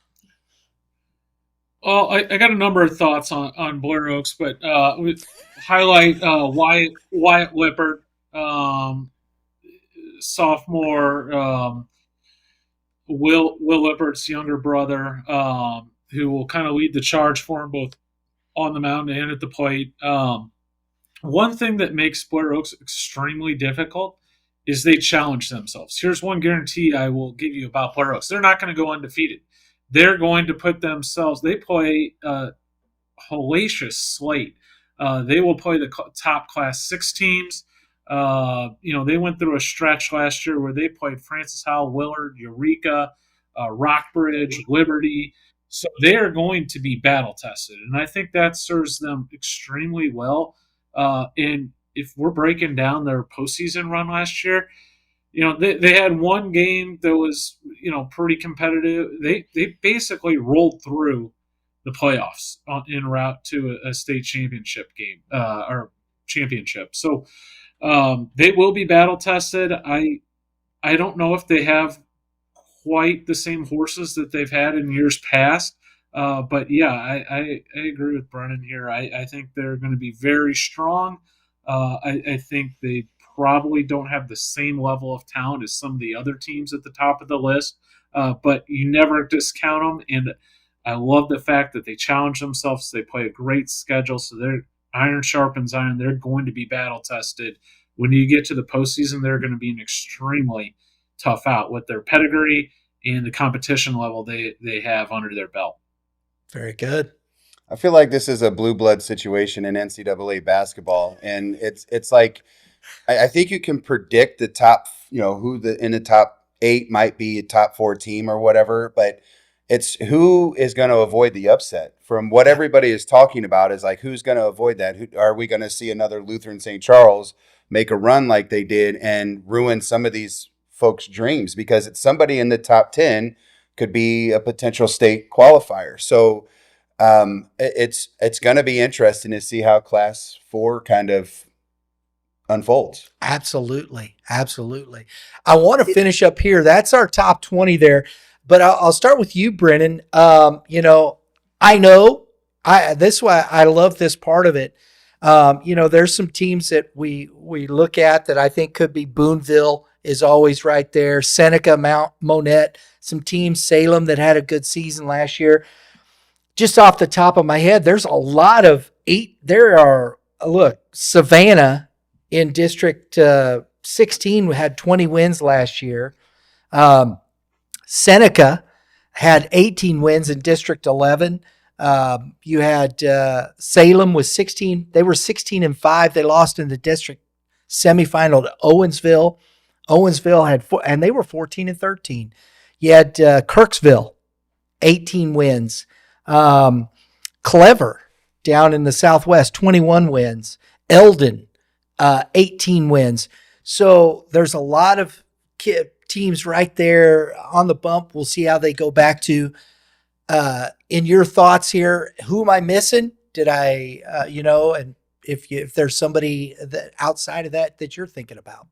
Well, I got a number of thoughts on Blair Oaks, but we highlight Wyatt Lippert, sophomore, Will Lippert's younger brother, who will kind of lead the charge for him both on the mound and at the plate. One thing that makes Blair Oaks extremely difficult is they challenge themselves. Here's one guarantee I will give you about Blair Oaks. They're not going to go undefeated. They're going to put themselves – they play a hellacious slate. They will play the top Class 6 teams. They went through a stretch last year where they played Francis Howell, Willard, Eureka, Rockbridge, Liberty. So they are going to be battle-tested, and I think that serves them extremely well. And if we're breaking down their postseason run last year, they had one game that was, pretty competitive. They basically rolled through the playoffs en route to a state championship game or championship. So they will be battle tested. I don't know if they have quite the same horses that they've had in years past. But yeah, I agree with Brennan here. I think they're going to be very strong. I think they probably don't have the same level of talent as some of the other teams at the top of the list, but you never discount them. And I love the fact that they challenge themselves. They play a great schedule, so they're iron sharpens iron. They're going to be battle tested. When you get to the postseason, they're going to be an extremely tough out with their pedigree and the competition level they have under their belt. Very good. I feel like this is a blue blood situation in NCAA basketball, and it's like I think you can predict the top, who in the top 8 might be a top 4 team or whatever, but it's who is going to avoid the upset. From what everybody is talking about is like who's going to avoid that? Are we going to see another Lutheran St. Charles make a run like they did and ruin some of these folks' dreams? Because it's somebody in the top 10 could be a potential state qualifier. So it's going to be interesting to see how Class 4 kind of unfolds. Absolutely. I want to finish up here. That's our top 20 there, but I'll start with you, Brennan. I know this why I love this part of it. There's some teams that we look at that I think could be. Boonville is always right there. Seneca, Mount Monette, some teams, Salem, that had a good season last year. Just off the top of my head, there's a lot of 8. Savannah in District 16 had 20 wins last year. Seneca had 18 wins in District 11. You had Salem was 16. They were 16-5. They lost in the district semifinal to Owensville. Owensville had and they were 14-13. You had Kirksville, 18 wins. Clever down in the Southwest, 21 wins. Eldon, 18 wins. So there's a lot of teams right there on the bump. We'll see how they go back to. In your thoughts here, who am I missing? Did I, and if there's somebody that outside of that you're thinking about?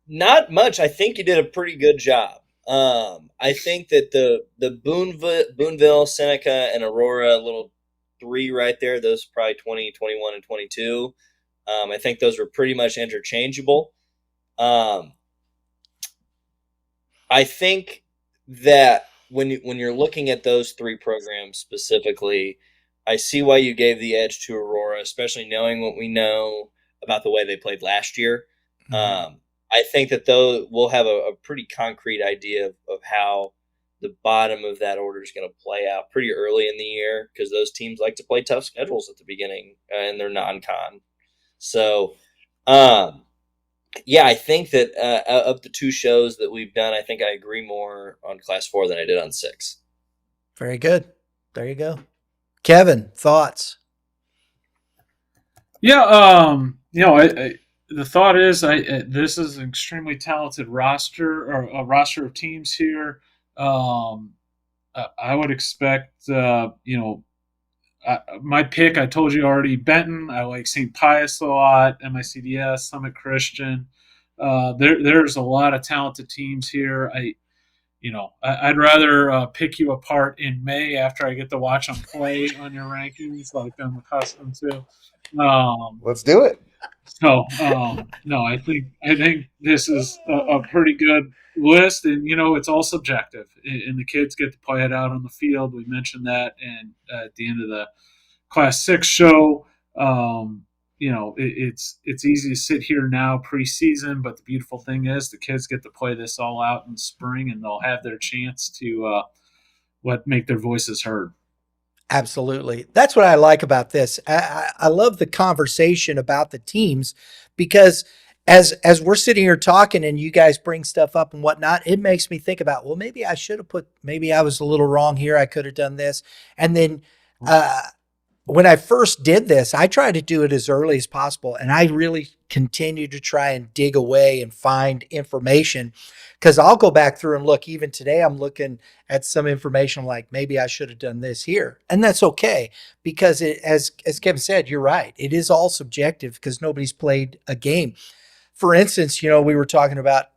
Not much. I think you did a pretty good job. I think that the Boonville, Seneca, and Aurora little three right there, those probably 20, 21, and 22. I think those were pretty much interchangeable. I think that when you're looking at those three programs specifically, I see why you gave the edge to Aurora, especially knowing what we know about the way they played last year. Mm-hmm. I think that though we'll have a pretty concrete idea of how the bottom of that order is going to play out pretty early in the year, because those teams like to play tough schedules at the beginning and they're non-con. So, yeah, I think that of the two shows that we've done, I think I agree more on Class 4 than I did on 6. Very good. There you go. Kevin, thoughts? Yeah, the thought is this is an extremely talented roster, or a roster of teams here. I would expect, my pick, I told you already, Benton. I like St. Pius a lot, MICDS, Summit Christian. There's a lot of talented teams here. I'd rather pick you apart in May after I get to watch them play on your rankings, like I'm accustomed to. Let's do it. So, no, I think this is a pretty good list, and it's all subjective, and the kids get to play it out on the field. We mentioned that, and at the end of the Class 6 show, it's easy to sit here now preseason, but the beautiful thing is the kids get to play this all out in spring, and they'll have their chance to make their voices heard. Absolutely. That's what I like about this. I love the conversation about the teams, because as we're sitting here talking and you guys bring stuff up and whatnot, it makes me think about, well, maybe I should have maybe I was a little wrong here. I could have done this. And then when I first did this, I tried to do it as early as possible. And I really continued to try and dig away and find information, because I'll go back through and look. Even today, I'm looking at some information like, maybe I should have done this here. And that's okay, because as Kevin said, you're right. It is all subjective because nobody's played a game. For instance, we were talking about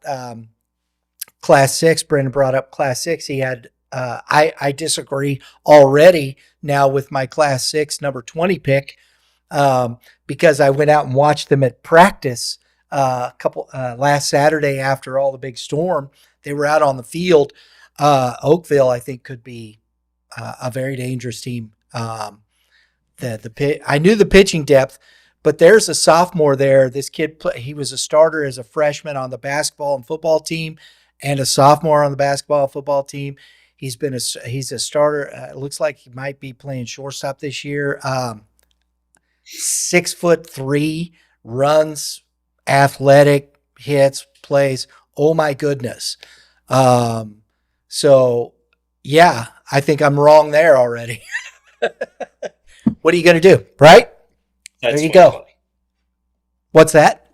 Class 6. Brennan brought up Class 6. He had I disagree already now with my Class 6 number 20 pick, because I went out and watched them at practice last Saturday after all the big storm. They were out on the field. Oakville, I think, could be a very dangerous team. I knew the pitching depth, but there's a sophomore there. This kid, he was a starter as a freshman on the basketball and football team, and a sophomore on the basketball and football team. He's a starter. It looks like he might be playing shortstop this year. 6'3", runs, athletic, hits, plays. Oh my goodness. So yeah, I think I'm wrong there already. What are you going to do? Right? That's there you go. What's that?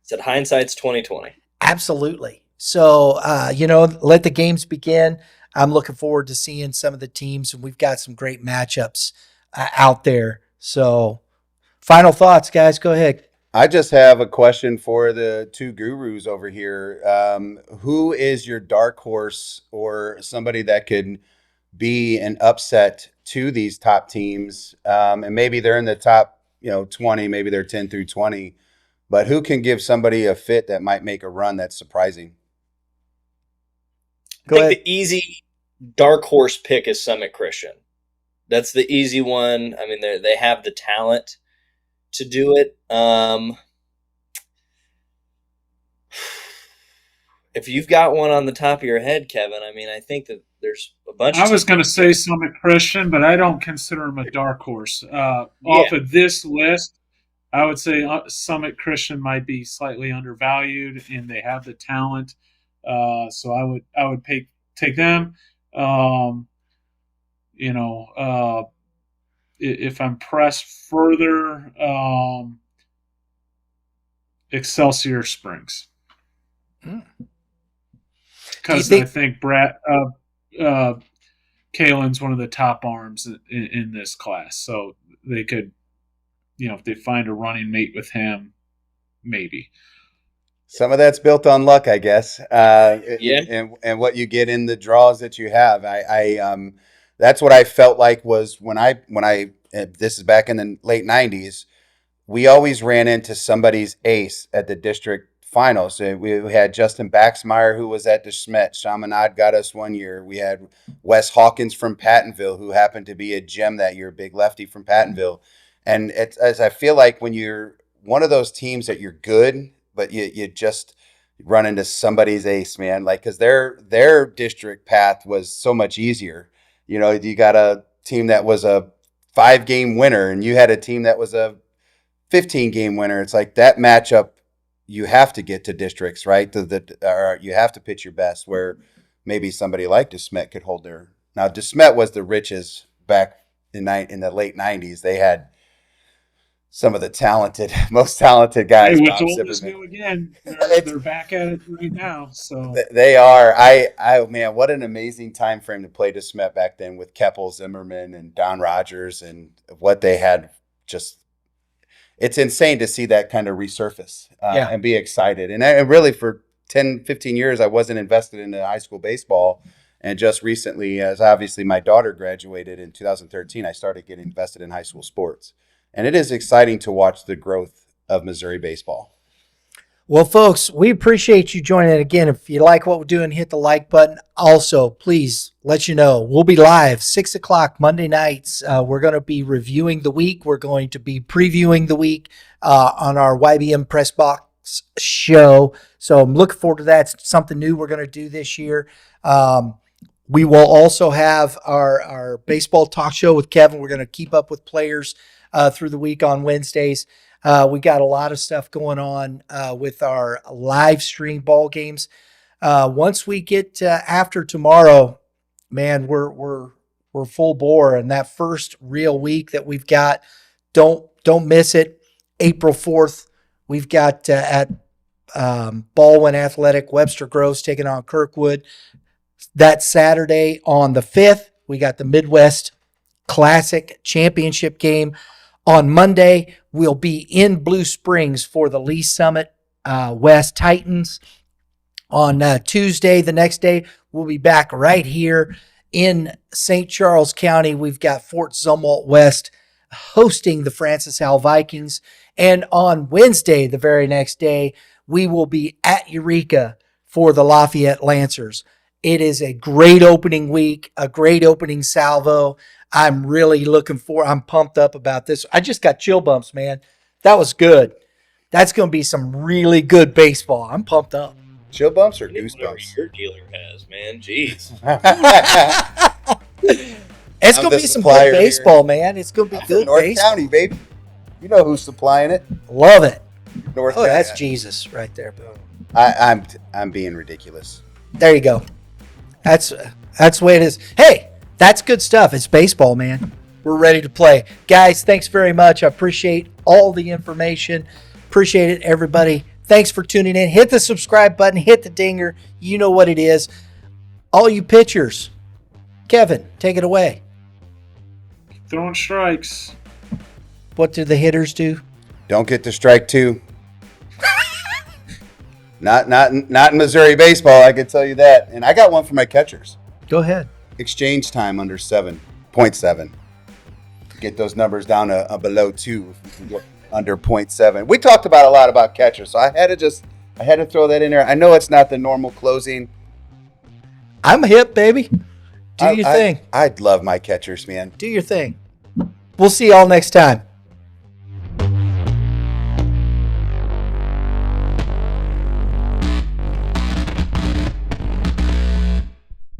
Said hindsight's 2020. Absolutely. So, let the games begin. I'm looking forward to seeing some of the teams, and we've got some great matchups out there. So, final thoughts, guys. Go ahead. I just have a question for the two gurus over here. Who is your dark horse, or somebody that could be an upset to these top teams? And maybe they're in the top, 20, maybe they're 10 through 20, but who can give somebody a fit that might make a run that's surprising? I think the easy dark horse pick is Summit Christian. That's the easy one. I mean, they have the talent to do it. If you've got one on the top of your head, Kevin, I mean, I think that there's a bunch. I was going to say Summit Christian, but I don't consider them a dark horse. Off of this list, I would say Summit Christian might be slightly undervalued, and they have the talent. So I would take them. If I'm pressed further, Excelsior Springs, because I think Kalen's one of the top arms in this class, so they could, if they find a running mate with him, maybe. Some of that's built on luck, I guess. Yeah. And what you get in the draws that you have. That's what I felt like was when I this is back in the late 90s, we always ran into somebody's ace at the district finals. We had Justin Baxmeyer, who was at DeSmet. Chaminade got us one year. We had Wes Hawkins from Pattonville, who happened to be a gem that year, big lefty from Pattonville. And as I feel like when you're one of those teams that you're good, but you just run into somebody's ace, man, like, because their district path was so much easier. You got a team that was a 5-game winner, and you had a team that was a 15-game winner. It's like that matchup, you have to get to districts, right? Or you have to pitch your best, where maybe somebody like DeSmet could hold their. Now, DeSmet was the riches back in the late 90s. They had some of the most talented guys. Hey, what's old is new again. They're back at it right now. So they are. Man, what an amazing time frame to play DeSmet back then with Keppel, Zimmerman, and Don Rogers, and what they had. Just, it's insane to see that kind of resurface and be excited. And really, for 10, 15 years, I wasn't invested in high school baseball. And just recently, as obviously my daughter graduated in 2013, I started getting invested in high school sports. And it is exciting to watch the growth of Missouri baseball. Well, folks, we appreciate you joining in. Again, if you like what we're doing, hit the like button. Also, please let you know, we'll be live 6 o'clock Monday nights. We're going to be reviewing the week. We're going to be previewing the week on our YBM Press Box show. So I'm looking forward to that. It's something new we're going to do this year. We will also have our baseball talk show with Kevin. We're going to keep up with players through the week on Wednesdays. We got a lot of stuff going on with our live stream ball games. Once we get after tomorrow, man, we're full bore. And that first real week that we've got, don't miss it. April 4th, we've got at Baldwin Athletic, Webster Groves taking on Kirkwood. That Saturday on the 5th, we got the Midwest Classic Championship game. On Monday, we'll be in Blue Springs for the Lee Summit West Titans. On Tuesday, the next day, we'll be back right here in St. Charles County. We've got Fort Zumwalt West hosting the Francis Howell Vikings. And on Wednesday, the very next day, we will be at Eureka for the Lafayette Lancers. It is a great opening week, a great opening salvo. I'm really I'm pumped up about this. I just got chill bumps, man. That was good. That's going to be some really good baseball. I'm pumped up. Chill bumps or Whatever goosebumps? your dealer has, man. Jeez. It's going to be some good baseball, man. It's going to be good North baseball. County, baby. You know who's supplying it. Love it. North Oh, County. that's Jesus right there, Bill. I'm being ridiculous. There you go. That's the way it is. Hey, that's good stuff. It's baseball, man. We're ready to play. Guys, thanks very much. I appreciate all the information. Appreciate it, everybody. Thanks for tuning in. Hit the subscribe button. Hit the dinger. You know what it is. All you pitchers. Kevin, take it away. throwing strikes. What do the hitters do? Don't get to strike two. Not in Missouri baseball, I can tell you that. And I got one for my catchers. Go ahead. Exchange time under 7.7. Get those numbers down to below 2 if we can get under 0.7. We talked about a lot about catchers, so I had to throw that in there. I know it's not the normal closing. I'm hip, baby. Do your thing. I love my catchers, man. Do your thing. We'll see y'all next time.